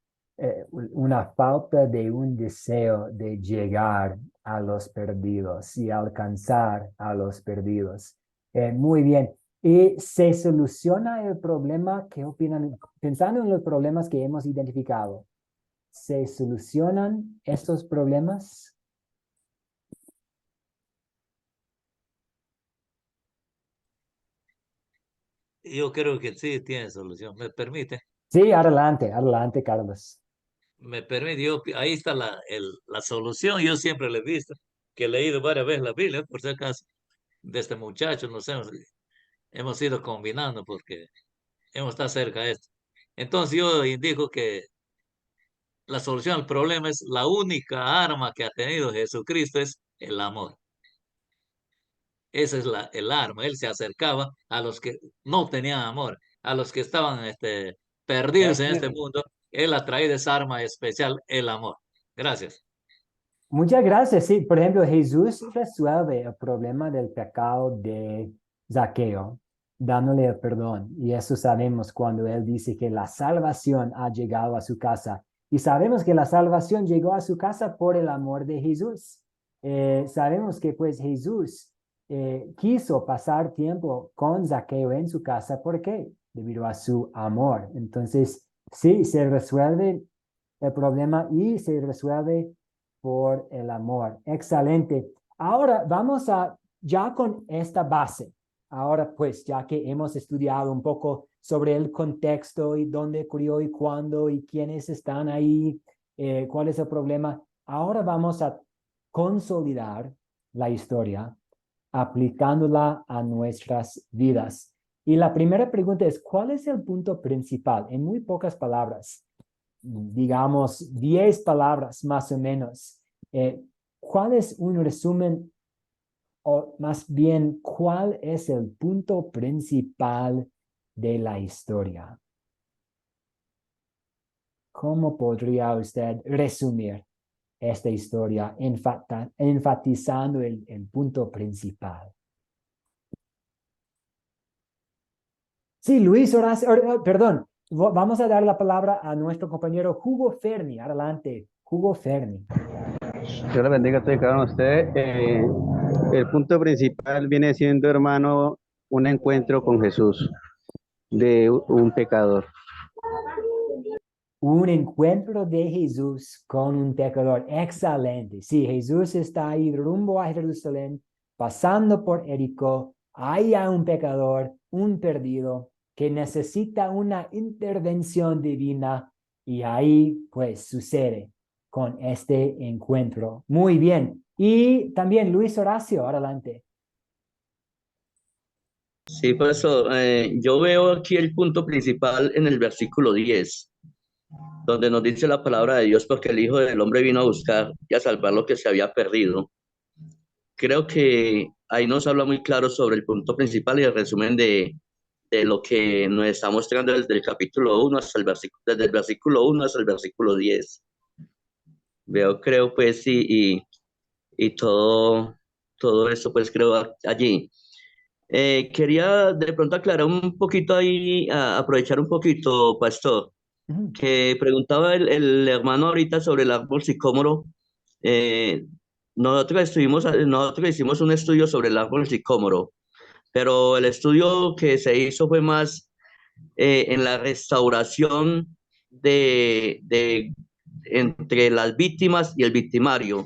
una falta de un deseo de llegar a los perdidos y alcanzar a los perdidos. Muy bien. ¿Y se soluciona el problema? ¿Qué opinan? Pensando en los problemas que hemos identificado, ¿se solucionan estos problemas? Yo creo que sí tiene solución. ¿Me permite? Sí, adelante, adelante, Carlos. Me permite, ahí está la solución. Yo siempre le he visto, que he leído varias veces la Biblia, por si acaso, desde muchachos hemos ido combinando porque hemos estado cerca de esto. Entonces yo indico que la solución al problema es la única arma que ha tenido Jesucristo es el amor. Esa es el arma. Él se acercaba a los que no tenían amor, a los que estaban perdidos en este mundo. Él ha traído esa arma especial, el amor. Gracias. Muchas gracias. Sí, por ejemplo, Jesús resuelve el problema del pecado de Zaqueo, dándole el perdón. Y eso sabemos cuando él dice que la salvación ha llegado a su casa. Y sabemos que la salvación llegó a su casa por el amor de Jesús. Sabemos que pues Jesús quiso pasar tiempo con Zaqueo en su casa. ¿Por qué? Debido a su amor. Entonces, sí, se resuelve el problema y se resuelve por el amor. Excelente. Ahora vamos ya con esta base. Ahora pues, ya que hemos estudiado un poco sobre el contexto y dónde ocurrió y cuándo y quiénes están ahí, cuál es el problema, ahora vamos a consolidar la historia aplicándola a nuestras vidas. Y la primera pregunta es, ¿cuál es el punto principal? En muy pocas palabras, digamos 10 palabras más o menos. ¿Cuál es un resumen o más bien cuál es el punto principal de la historia? ¿Cómo podría usted resumir esta historia enfatizando el punto principal? Sí, Luis Horacio, perdón, vamos a dar la palabra a nuestro compañero Hugo Ferni. Adelante, Hugo Ferni. Dios le bendiga a todos y cada uno de ustedes. El punto principal viene siendo, hermano, un encuentro con Jesús de un pecador. Un encuentro de Jesús con un pecador. Excelente. Sí, Jesús está ahí rumbo a Jerusalén, pasando por Jericó. Hay un pecador, un perdido, que necesita una intervención divina y ahí pues sucede con este encuentro. Muy bien. Y también Luis Horacio, adelante. Sí, por eso yo veo aquí el punto principal en el versículo 10, donde nos dice la palabra de Dios, porque el Hijo del Hombre vino a buscar y a salvar lo que se había perdido. Creo que ahí nos habla muy claro sobre el punto principal y el resumen de lo que nos está mostrando desde el capítulo 1 hasta el versículo, desde el versículo 1 hasta el versículo 10. Creo pues, y todo eso pues creo allí. Quería de pronto aclarar un poquito ahí, aprovechar un poquito, pastor, Ujú. que preguntaba el hermano ahorita sobre el árbol sicómoro. Nosotros hicimos un estudio sobre el árbol sicómoro, pero el estudio que se hizo fue más en la restauración entre las víctimas y el victimario.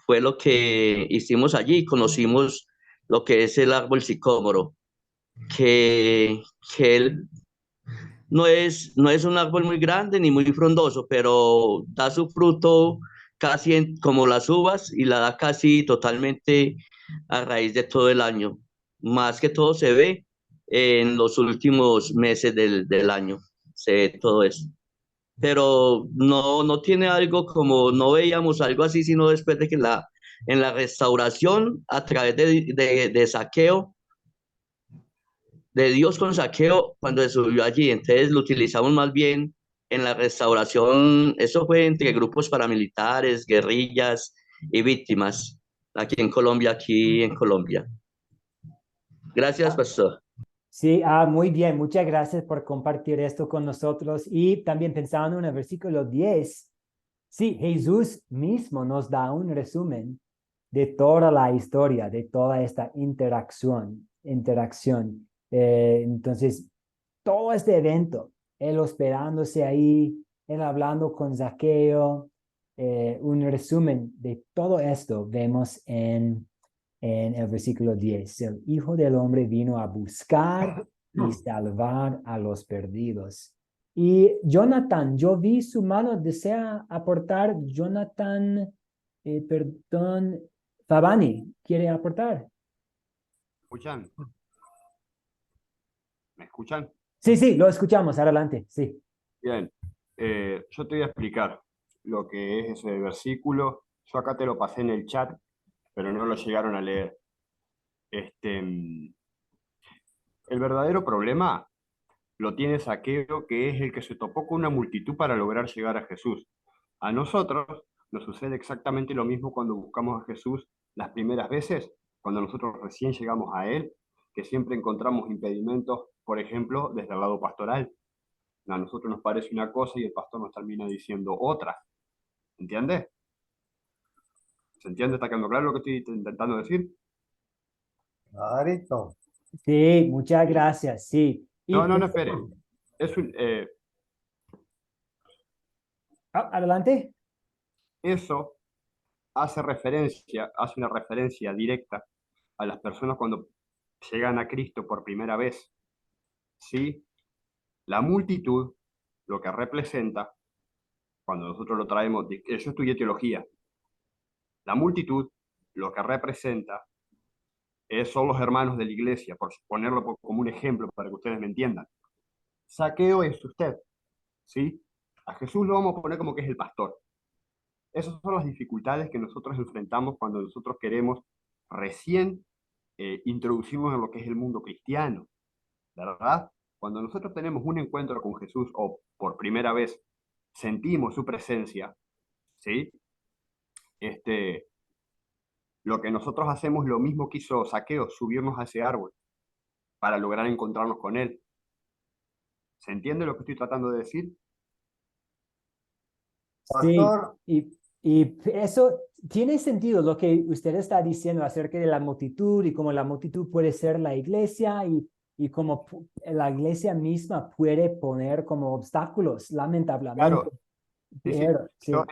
Fue lo que hicimos allí, conocimos lo que es el árbol sicómoro, que él no es un árbol muy grande ni muy frondoso, pero da su fruto casi como las uvas y la da casi totalmente a raíz de todo el año. Más que todo se ve en los últimos meses del año, se ve todo eso. Pero no tiene algo como, no veíamos algo así, sino después de que en la restauración, a través de Zaqueo, de Dios con Zaqueo, cuando se subió allí, entonces lo utilizamos más bien en la restauración, eso fue entre grupos paramilitares, guerrillas y víctimas, aquí en Colombia. Gracias, pastor. Sí, muy bien. Muchas gracias por compartir esto con nosotros. Y también pensando en el versículo 10, sí, Jesús mismo nos da un resumen de toda la historia, de toda esta interacción. Entonces, todo este evento, él hospedándose ahí, él hablando con Zaqueo, un resumen de todo esto vemos en el versículo 10. El Hijo del Hombre vino a buscar y salvar a los perdidos. Y Jonathan, yo vi su mano, desea aportar. Jonathan, perdón, Fabani, ¿quiere aportar? ¿Escuchan? ¿Me escuchan? Sí, lo escuchamos, adelante, sí. Bien, yo te voy a explicar lo que es ese versículo. Yo acá te lo pasé en el chat, pero no lo llegaron a leer. El verdadero problema lo tiene Zaqueo, que es el que se topó con una multitud para lograr llegar a Jesús. A nosotros nos sucede exactamente lo mismo cuando buscamos a Jesús las primeras veces, cuando nosotros recién llegamos a Él, que siempre encontramos impedimentos, por ejemplo, desde el lado pastoral. A nosotros nos parece una cosa y el pastor nos termina diciendo otra. ¿Entiendes? ¿Se entiende? ¿Está quedando claro lo que estoy intentando decir? Clarito. Sí, muchas gracias, sí. No, espere. Adelante. Eso hace una referencia directa a las personas cuando llegan a Cristo por primera vez. ¿Sí? La multitud, lo que representa, cuando nosotros lo traemos, yo estudié teología, la multitud, lo que representa, son los hermanos de la iglesia, por ponerlo como un ejemplo para que ustedes me entiendan. Zaqueo es usted, ¿sí? A Jesús lo vamos a poner como que es el pastor. Esas son las dificultades que nosotros enfrentamos cuando nosotros queremos recién introducirnos en lo que es el mundo cristiano, ¿verdad? Cuando nosotros tenemos un encuentro con Jesús o por primera vez sentimos su presencia, ¿sí? Lo que nosotros hacemos lo mismo que hizo Zaqueo, subirnos a ese árbol para lograr encontrarnos con él. ¿Se entiende lo que estoy tratando de decir? Sí, Pastor, y eso tiene sentido lo que usted está diciendo acerca de la multitud y cómo la multitud puede ser la iglesia y cómo la iglesia misma puede poner como obstáculos, lamentablemente. Claro, Pero, sí. yo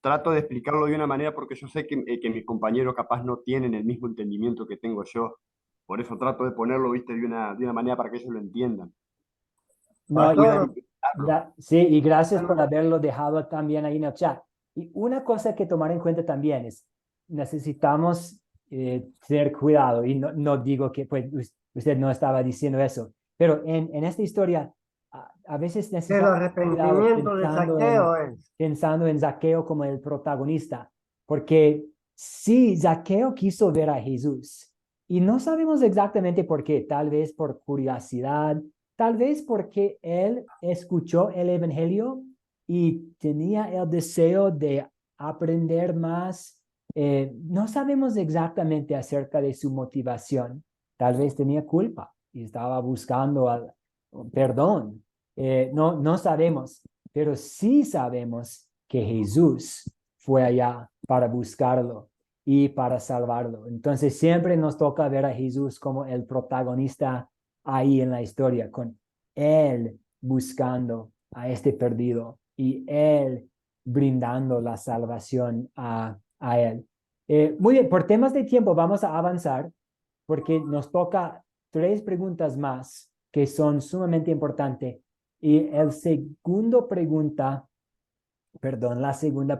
trato de explicarlo de una manera porque yo sé que mis compañeros capaz no tienen el mismo entendimiento que tengo yo. Por eso trato de ponerlo, viste, de una manera para que ellos lo entiendan. No, pastor, sí, y gracias por haberlo dejado también ahí en el chat. Y una cosa que tomar en cuenta también es, necesitamos tener cuidado, y no digo que pues, usted no estaba diciendo eso, pero en esta historia a veces el necesitamos cuidado arrepentimiento de Zaqueo es. pensando en Zaqueo como el protagonista, porque sí, Zaqueo quiso ver a Jesús, Y no sabemos exactamente por qué, tal vez por curiosidad, tal vez porque él escuchó el Evangelio y tenía el deseo de aprender más. No sabemos exactamente acerca de su motivación. Tal vez tenía culpa y estaba buscando perdón. No sabemos, pero sí sabemos que Jesús fue allá para buscarlo y para salvarlo. Entonces siempre nos toca ver a Jesús como el protagonista ahí en la historia, con él buscando a este perdido y él brindando la salvación a él. Muy bien, por temas de tiempo vamos a avanzar porque nos toca 3 preguntas más que son sumamente importantes. Y la segunda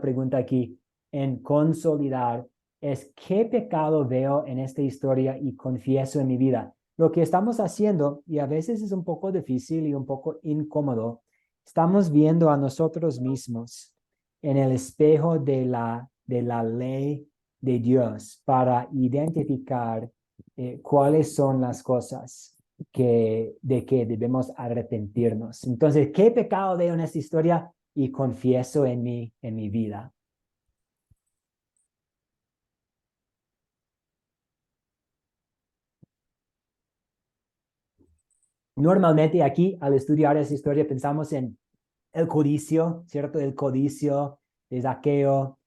pregunta aquí en consolidar es ¿qué pecado veo en esta historia y confieso en mi vida? Lo que estamos haciendo, y a veces es un poco difícil y un poco incómodo, estamos viendo a nosotros mismos en el espejo de la ley de Dios para identificar cuáles son las cosas de que debemos arrepentirnos. Entonces, ¿qué pecado veo en esta historia? Y confieso en mi vida. Normalmente aquí al estudiar esa historia pensamos en el codicio, ¿cierto? El codicio de Zaqueo,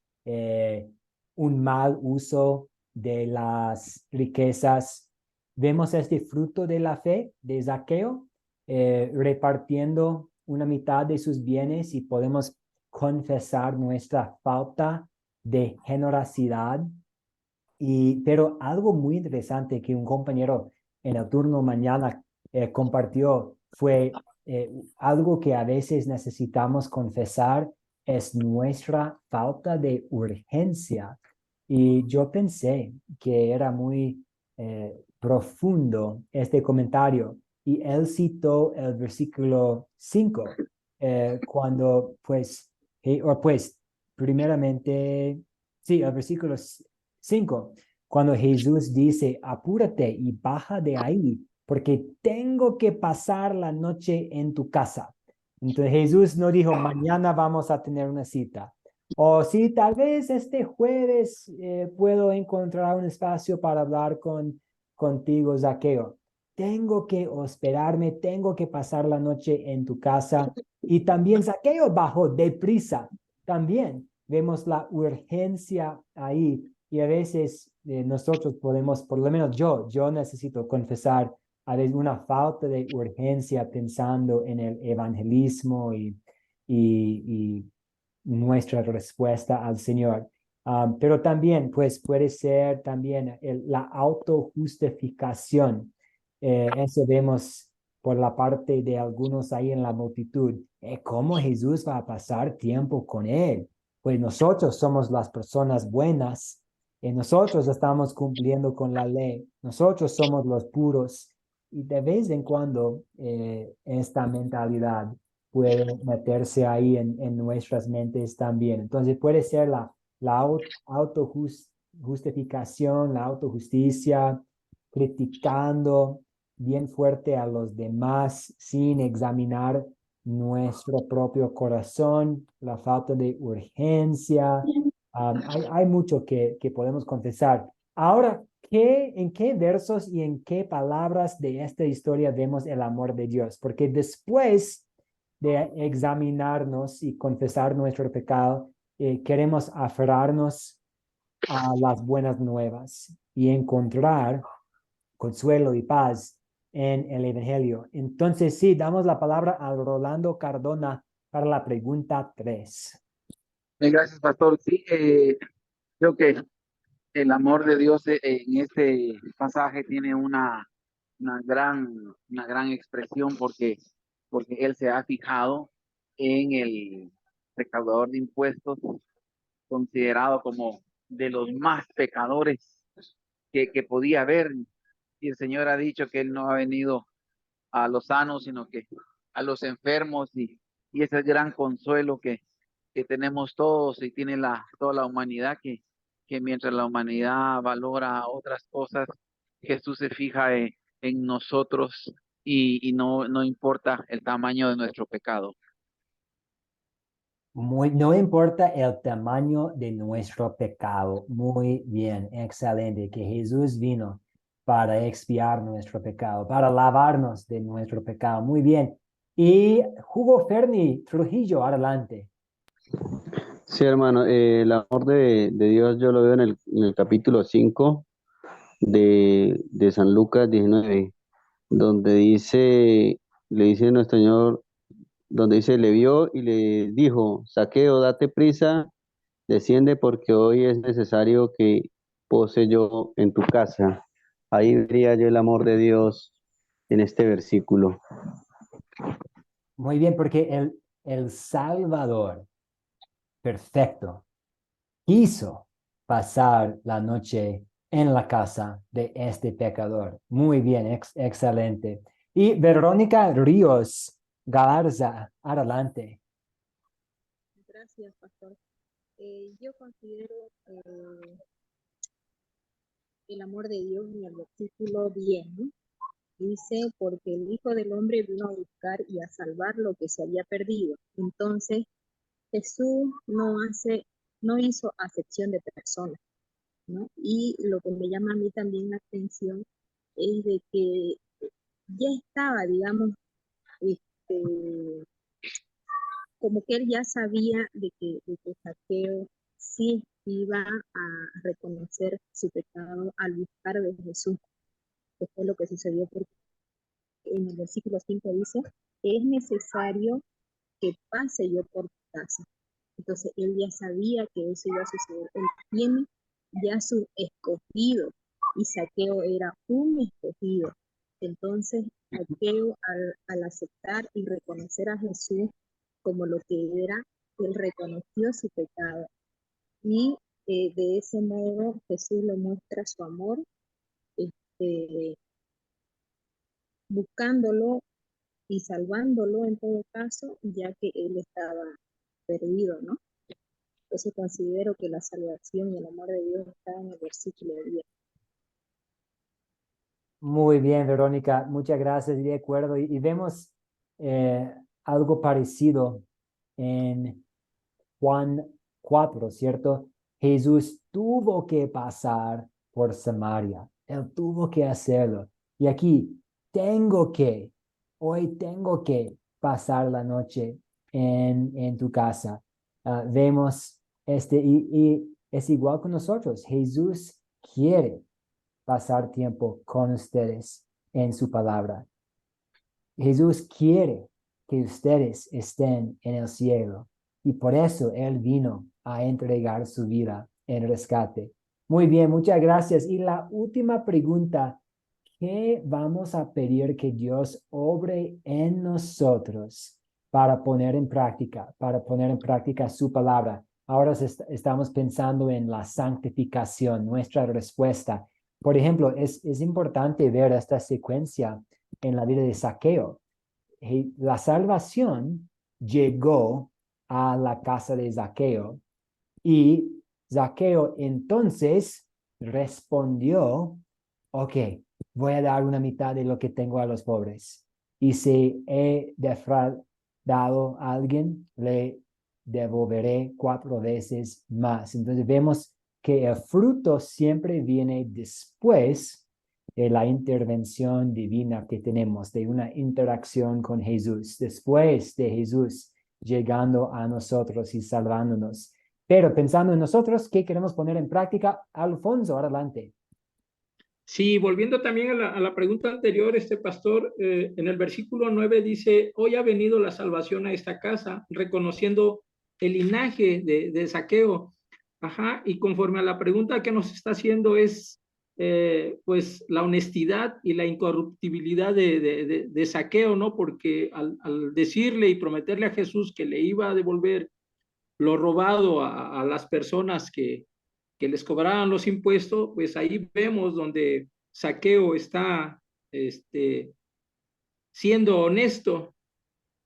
un mal uso de las riquezas. Vemos este fruto de la fe de Zaqueo repartiendo una mitad de sus bienes y podemos confesar nuestra falta de generosidad. Pero algo muy interesante que un compañero en el turno mañana compartió fue algo que a veces necesitamos confesar es nuestra falta de urgencia. Y yo pensé que era muy profundo este comentario. Y él citó el versículo 5, cuando primeramente, sí, el versículo 5, cuando Jesús dice, apúrate y baja de ahí, porque tengo que pasar la noche en tu casa. Entonces Jesús no dijo, mañana vamos a tener una cita. O sí, tal vez este jueves puedo encontrar un espacio para hablar contigo, Zaqueo. Tengo que hospedarme, tengo que pasar la noche en tu casa. Y también Zaqueo bajó deprisa. También vemos la urgencia ahí. Y a veces nosotros podemos, por lo menos yo necesito confesar a veces una falta de urgencia pensando en el evangelismo y nuestra respuesta al Señor. Pero también, pues puede ser también la autojustificación. Eso vemos por la parte de algunos ahí en la multitud. ¿Cómo Jesús va a pasar tiempo con él? Pues nosotros somos las personas buenas. Nosotros estamos cumpliendo con la ley. Nosotros somos los puros. Y de vez en cuando esta mentalidad puede meterse ahí en nuestras mentes también. Entonces puede ser la autojustificación, la autojusticia, criticando bien fuerte a los demás sin examinar nuestro propio corazón, la falta de urgencia. Hay mucho que podemos confesar. Ahora, ¿en qué versos y en qué palabras de esta historia vemos el amor de Dios? Porque después de examinarnos y confesar nuestro pecado, queremos aferrarnos a las buenas nuevas y encontrar consuelo y paz en el Evangelio. Entonces, sí, damos la palabra a Rolando Cardona para la pregunta 3. Gracias, pastor. Sí, creo que el amor de Dios en este pasaje tiene una gran expresión porque Él se ha fijado en el recaudador de impuestos, considerado como de los más pecadores que podía haber. Y el Señor ha dicho que Él no ha venido a los sanos, sino que a los enfermos, y ese es el gran consuelo que tenemos todos y tiene toda la humanidad, que mientras la humanidad valora otras cosas, Jesús se fija en nosotros y no importa el tamaño de nuestro pecado. No importa el tamaño de nuestro pecado. Muy bien, excelente, que Jesús vino para expiar nuestro pecado, para lavarnos de nuestro pecado. Muy bien. Y Hugo Ferni Trujillo, adelante. Sí, hermano, el amor de Dios yo lo veo en el capítulo 5 de San Lucas 19, donde le dice nuestro Señor, donde dice, le vio y le dijo, Zaqueo, date prisa, desciende porque hoy es necesario que pose yo en tu casa. Ahí vería yo el amor de Dios en este versículo. Muy bien, porque el Salvador perfecto quiso pasar la noche en la casa de este pecador. Muy bien, excelente. Y Verónica Ríos Galarza, adelante. Gracias, pastor. Yo considero el amor de Dios en el versículo 10, ¿no? Dice, porque el Hijo del Hombre vino a buscar y a salvar lo que se había perdido. Entonces, Jesús no hizo acepción de personas, ¿no? Y lo que me llama a mí también la atención es de que ya estaba, digamos, este, como que él ya sabía de que Zaqueo sí iba a reconocer su pecado al buscar de Jesús, que fue lo que sucedió, porque en el versículo 5 dice, es necesario que pase yo por tu casa. Entonces él ya sabía que eso iba a suceder. Él tiene ya su escogido y Zaqueo era un escogido. Entonces Zaqueo al aceptar y reconocer a Jesús como lo que era, él reconoció su pecado y de ese modo Jesús le muestra su amor, este, buscándolo y salvándolo en todo caso, ya que él estaba perdido, ¿no? Entonces considero que la salvación y el amor de Dios está en el versículo 10. Muy bien, Verónica, muchas gracias, de acuerdo. Y vemos algo parecido en Juan 4, ¿cierto? Jesús tuvo que pasar por Samaria. Él tuvo que hacerlo. Y aquí, hoy tengo que pasar la noche en tu casa. Vemos y es igual con nosotros. Jesús quiere pasar tiempo con ustedes en su palabra. Jesús quiere que ustedes estén en el cielo y por eso Él vino a entregar su vida en rescate. Muy bien, muchas gracias. Y la última pregunta, ¿qué vamos a pedir que Dios obre en nosotros para poner en práctica su palabra? Ahora estamos pensando en la santificación, nuestra respuesta. Por ejemplo, es importante ver esta secuencia en la vida de Zaqueo. La salvación llegó a la casa de Zaqueo y Zaqueo entonces respondió, ok, voy a dar una mitad de lo que tengo a los pobres. Y si he defraudado a alguien, le devolveré 4 veces más. Entonces vemos que el fruto siempre viene después de la intervención divina que tenemos, de una interacción con Jesús, después de Jesús llegando a nosotros y salvándonos. Pero pensando en nosotros, ¿qué queremos poner en práctica? Alfonso, adelante. Sí, volviendo también a la pregunta anterior, pastor, en el versículo 9 dice, hoy ha venido la salvación a esta casa, reconociendo el linaje de Zaqueo. Ajá, y conforme a la pregunta que nos está haciendo es, pues, la honestidad y la incorruptibilidad de Zaqueo, ¿no? Porque al decirle y prometerle a Jesús que le iba a devolver lo robado a las personas que les cobraban los impuestos, pues ahí vemos donde Zaqueo está siendo honesto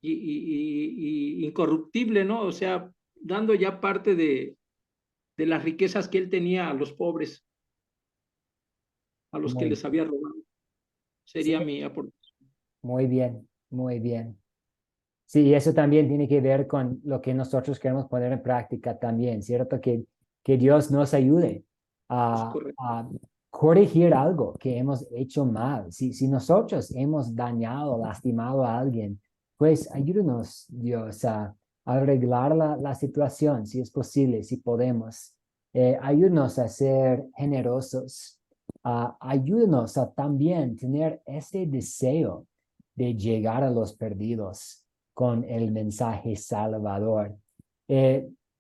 y incorruptible, ¿no? O sea, dando ya parte de las riquezas que él tenía a los pobres. a los que Muy, les había robado. Sería sí, mi aportación. muy bien, muy bien. Sí, y eso también tiene que ver con lo que nosotros queremos poner en práctica también, ¿cierto? Que Dios nos ayude Es correcto. a corregir algo que hemos hecho mal. Si nosotros hemos dañado, lastimado a alguien, pues ayúdenos, Dios, a arreglar la situación, si es posible, si podemos. Ayúdenos a ser generosos. Ayúdenos a también tener ese deseo de llegar a los perdidos con el mensaje salvador.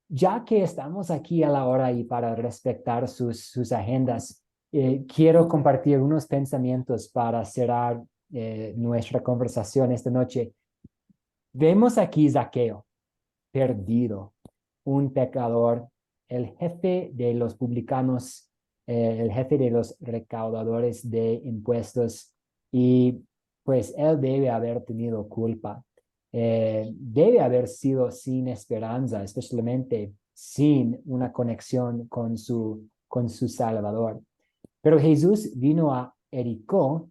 Ya que estamos aquí a la hora y para respetar sus agendas, quiero compartir unos pensamientos para cerrar nuestra conversación esta noche. Vemos aquí Zaqueo, perdido, un pecador, el jefe de los publicanos, el jefe de los recaudadores de impuestos, y pues él debe haber tenido culpa. Debe haber sido sin esperanza, especialmente sin una conexión con su Salvador. Pero Jesús vino a Jericó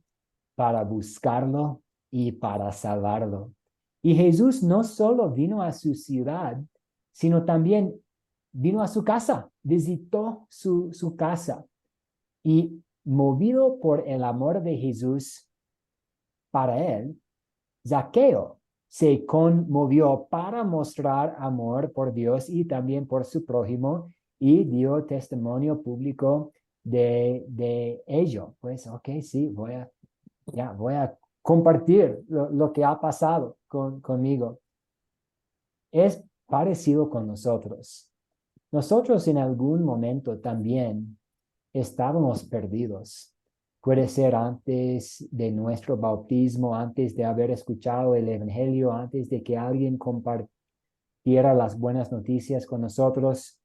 para buscarlo y para salvarlo. Y Jesús no solo vino a su ciudad, sino también vino a su casa, visitó su casa. Y movido por el amor de Jesús para él, Zaqueo se conmovió para mostrar amor por Dios y también por su prójimo y dio testimonio público de ello. Pues, ok, sí, voy a compartir lo que ha pasado conmigo. Es parecido con nosotros. Nosotros en algún momento también estábamos perdidos. Puede ser antes de nuestro bautismo, antes de haber escuchado el Evangelio, antes de que alguien compartiera las buenas noticias con nosotros.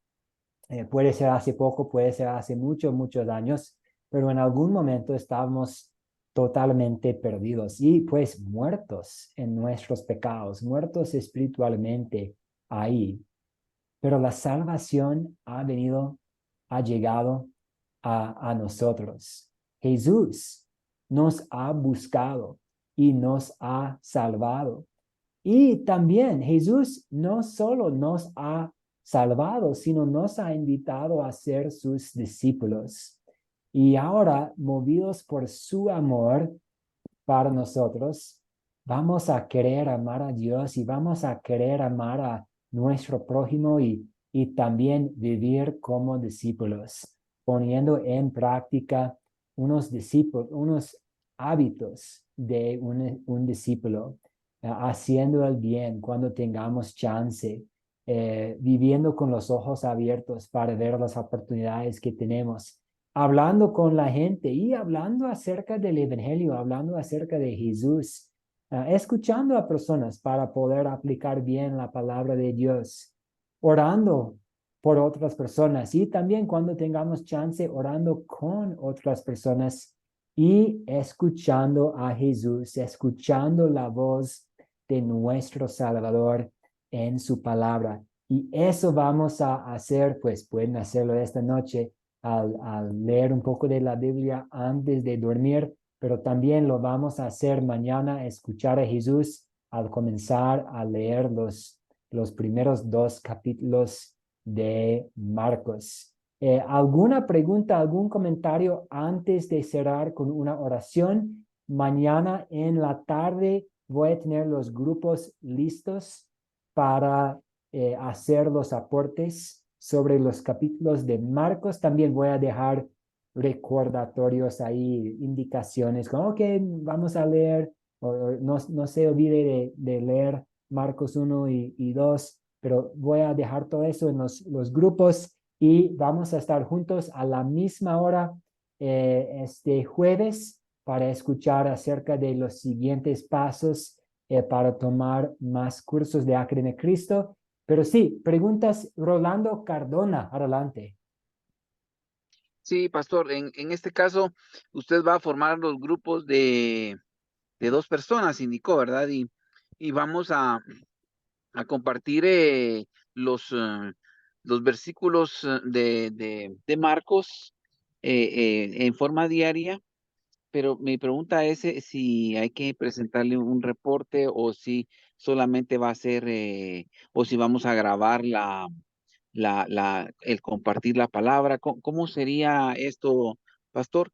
Puede ser hace poco, puede ser hace muchos años, pero en algún momento estábamos totalmente perdidos y pues muertos en nuestros pecados, muertos espiritualmente ahí. Pero la salvación ha llegado a nosotros. Jesús nos ha buscado y nos ha salvado. Y también Jesús no solo nos ha salvado, sino nos ha invitado a ser sus discípulos. Y ahora, movidos por su amor para nosotros, vamos a querer amar a Dios y vamos a querer amar a nuestro prójimo y también vivir como discípulos, poniendo en práctica unos hábitos de un discípulo, haciendo el bien cuando tengamos chance, viviendo con los ojos abiertos para ver las oportunidades que tenemos, hablando con la gente y hablando acerca del Evangelio, hablando acerca de Jesús, escuchando a personas para poder aplicar bien la palabra de Dios, orando por otras personas y también cuando tengamos chance, orando con otras personas y escuchando a Jesús, escuchando la voz de nuestro Salvador en su palabra. Y eso vamos a hacer, pues pueden hacerlo esta noche al leer un poco de la Biblia antes de dormir, pero también lo vamos a hacer mañana, escuchar a Jesús al comenzar a leer los primeros 2 capítulos de Marcos. ¿Alguna pregunta, algún comentario antes de cerrar con una oración? Mañana en la tarde voy a tener los grupos listos para hacer los aportes sobre los capítulos de Marcos. También voy a dejar recordatorios ahí, indicaciones, como que vamos a leer, o no se olvide de leer Marcos 1 y 2, pero voy a dejar todo eso en los grupos y vamos a estar juntos a la misma hora este jueves para escuchar acerca de los siguientes pasos para tomar más cursos de Academia Cristo. Pero sí, preguntas, Rolando Cardona, adelante. Sí, pastor, en este caso, usted va a formar los grupos de 2 personas, indicó, ¿verdad? Y vamos a compartir los versículos de Marcos en forma diaria pero mi pregunta es si hay que presentarle un reporte o si solamente va a ser, o si vamos a grabar el compartir la palabra. ¿Cómo sería esto, pastor?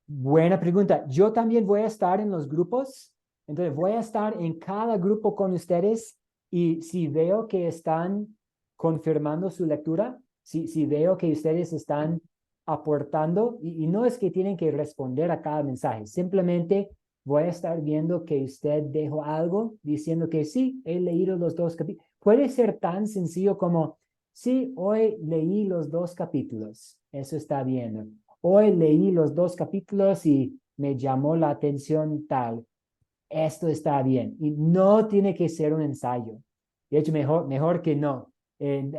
Buena pregunta. Yo también voy a estar en los grupos, entonces voy a estar en cada grupo con ustedes y si veo que están confirmando su lectura, si veo que ustedes están aportando, y no es que tienen que responder a cada mensaje, simplemente voy a estar viendo que usted dejó algo diciendo que sí, he leído los 2 capítulos. Puede ser tan sencillo como, sí, hoy leí los 2 capítulos, eso está bien. Hoy leí los 2 capítulos y me llamó la atención tal. Esto está bien. Y no tiene que ser un ensayo. De hecho, mejor que no.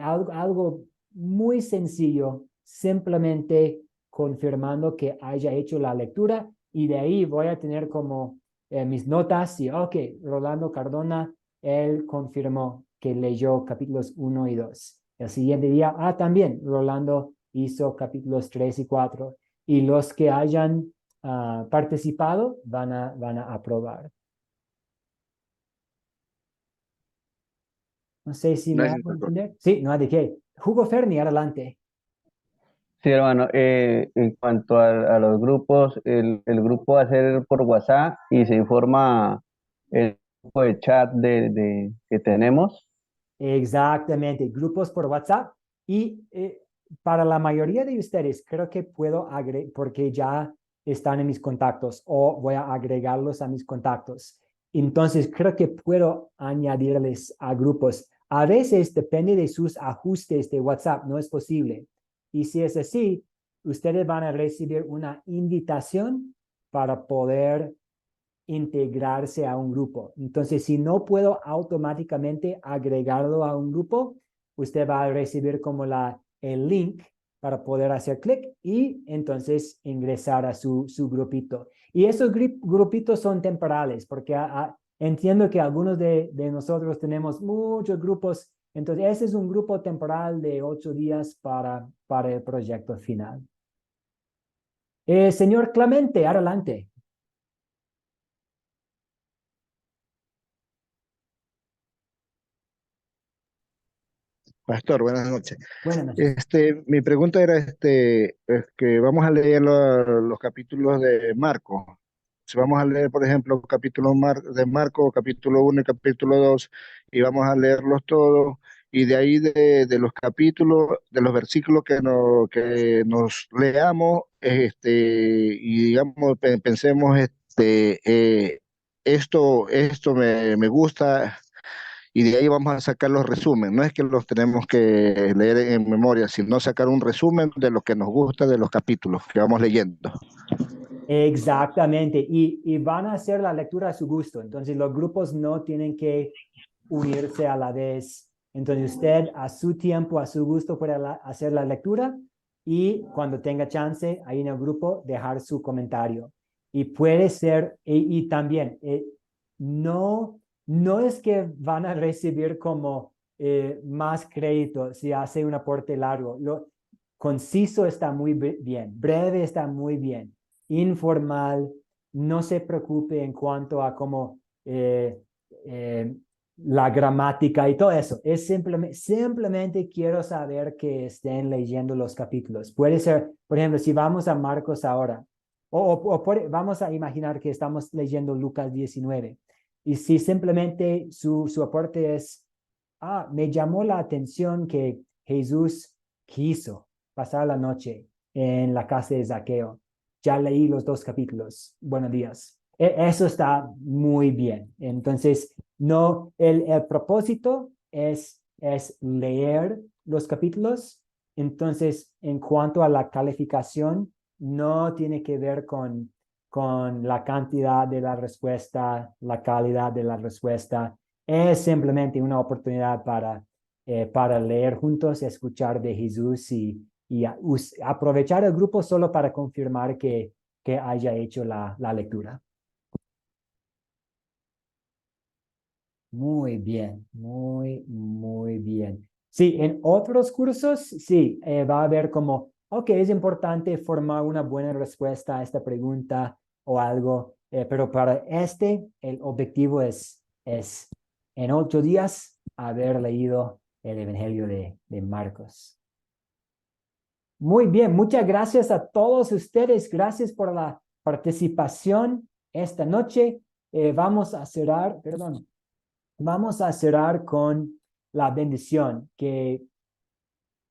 Algo muy sencillo, simplemente confirmando que haya hecho la lectura y de ahí voy a tener como mis notas y, ok, Rolando Cardona, él confirmó que leyó capítulos 1 y 2. El siguiente día, también Rolando hizo capítulos 3 y 4 y los que hayan participado van a aprobar. No sé si me Gracias, hago pastor. entender. Sí, no hay de qué. Hugo Ferni, adelante. Sí, hermano, en cuanto a los grupos, el grupo va a ser por WhatsApp y se informa el grupo de chat que tenemos. Exactamente, grupos por WhatsApp y para la mayoría de ustedes creo que puedo agregar, porque ya están en mis contactos o voy a agregarlos a mis contactos. Entonces creo que puedo añadirles a grupos. A veces depende de sus ajustes de WhatsApp, no es posible. Y si es así, ustedes van a recibir una invitación para poder integrarse a un grupo. Entonces, si no puedo automáticamente agregarlo a un grupo, usted va a recibir como el link para poder hacer clic y entonces ingresar a su grupito. Y esos grupitos son temporales, porque entiendo que algunos de nosotros tenemos muchos grupos. Entonces, ese es un grupo temporal de 8 días para el proyecto final. Señor Clemente, adelante. Pastor, buenas noches. Buenas noches. Mi pregunta era es que vamos a leer los capítulos de Marco. Si vamos a leer, por ejemplo, de Marco, capítulo 1 y capítulo 2, y vamos a leerlos todos, y de ahí de los capítulos, de los versículos que nos leamos, y digamos, pensemos, esto me gusta, y de ahí vamos a sacar los resúmenes. No es que los tenemos que leer en memoria, sino sacar un resumen de lo que nos gusta de los capítulos que vamos leyendo. Exactamente, y van a hacer la lectura a su gusto, entonces los grupos no tienen que unirse a la vez, entonces usted a su tiempo, a su gusto puede hacer la lectura y cuando tenga chance ahí en el grupo dejar su comentario. Y puede ser, y también, no es que van a recibir como más crédito si hace un aporte largo, conciso está muy bien, breve está muy bien, informal, no se preocupe en cuanto a cómo la gramática y todo eso. Es simplemente quiero saber que estén leyendo los capítulos. Puede ser, por ejemplo, si vamos a Marcos ahora, vamos a imaginar que estamos leyendo Lucas 19. Y si simplemente su aporte es, me llamó la atención que Jesús quiso pasar la noche en la casa de Zaqueo. Ya leí los 2 capítulos. Buenos días. Eso está muy bien. Entonces, no, el propósito es leer los capítulos. Entonces, en cuanto a la calificación, no tiene que ver con la cantidad de la respuesta, la calidad de la respuesta. Es simplemente una oportunidad para leer juntos, escuchar de Jesús y aprovechar el grupo solo para confirmar que haya hecho la lectura. Muy bien, muy bien. Sí, en otros cursos, sí, va a haber como, ok, es importante formar una buena respuesta a esta pregunta o algo, pero para el objetivo es en 8 días haber leído el Evangelio de Marcos. Muy bien, muchas gracias a todos ustedes. Gracias por la participación esta noche. Vamos a cerrar con la bendición que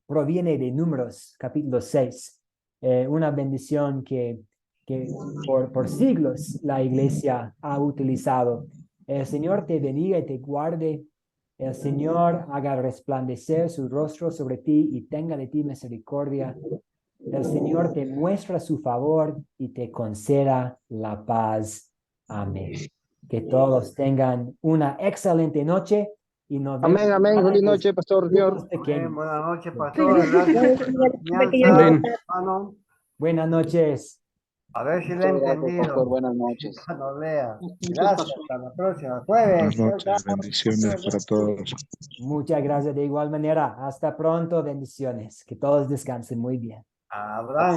proviene de Números, capítulo 6. Una bendición que por siglos la iglesia ha utilizado. El Señor te bendiga y te guarde. El Señor haga resplandecer su rostro sobre ti y tenga de ti misericordia. El Señor te muestra su favor y te conceda la paz. Amén. Que todos tengan una excelente noche y nos vemos. Amén, amén. Feliz noche, Pastor Señor. Buenas noches, pastor. Gracias. Amén. Hermano. Buenas noches. A ver si le he entendido. Pastor, buenas noches. No lea. Gracias. Hasta la próxima. Jueves. Buenas noches, bendiciones para todos. Muchas gracias de igual manera. Hasta pronto. Bendiciones. Que todos descansen muy bien. Abraham.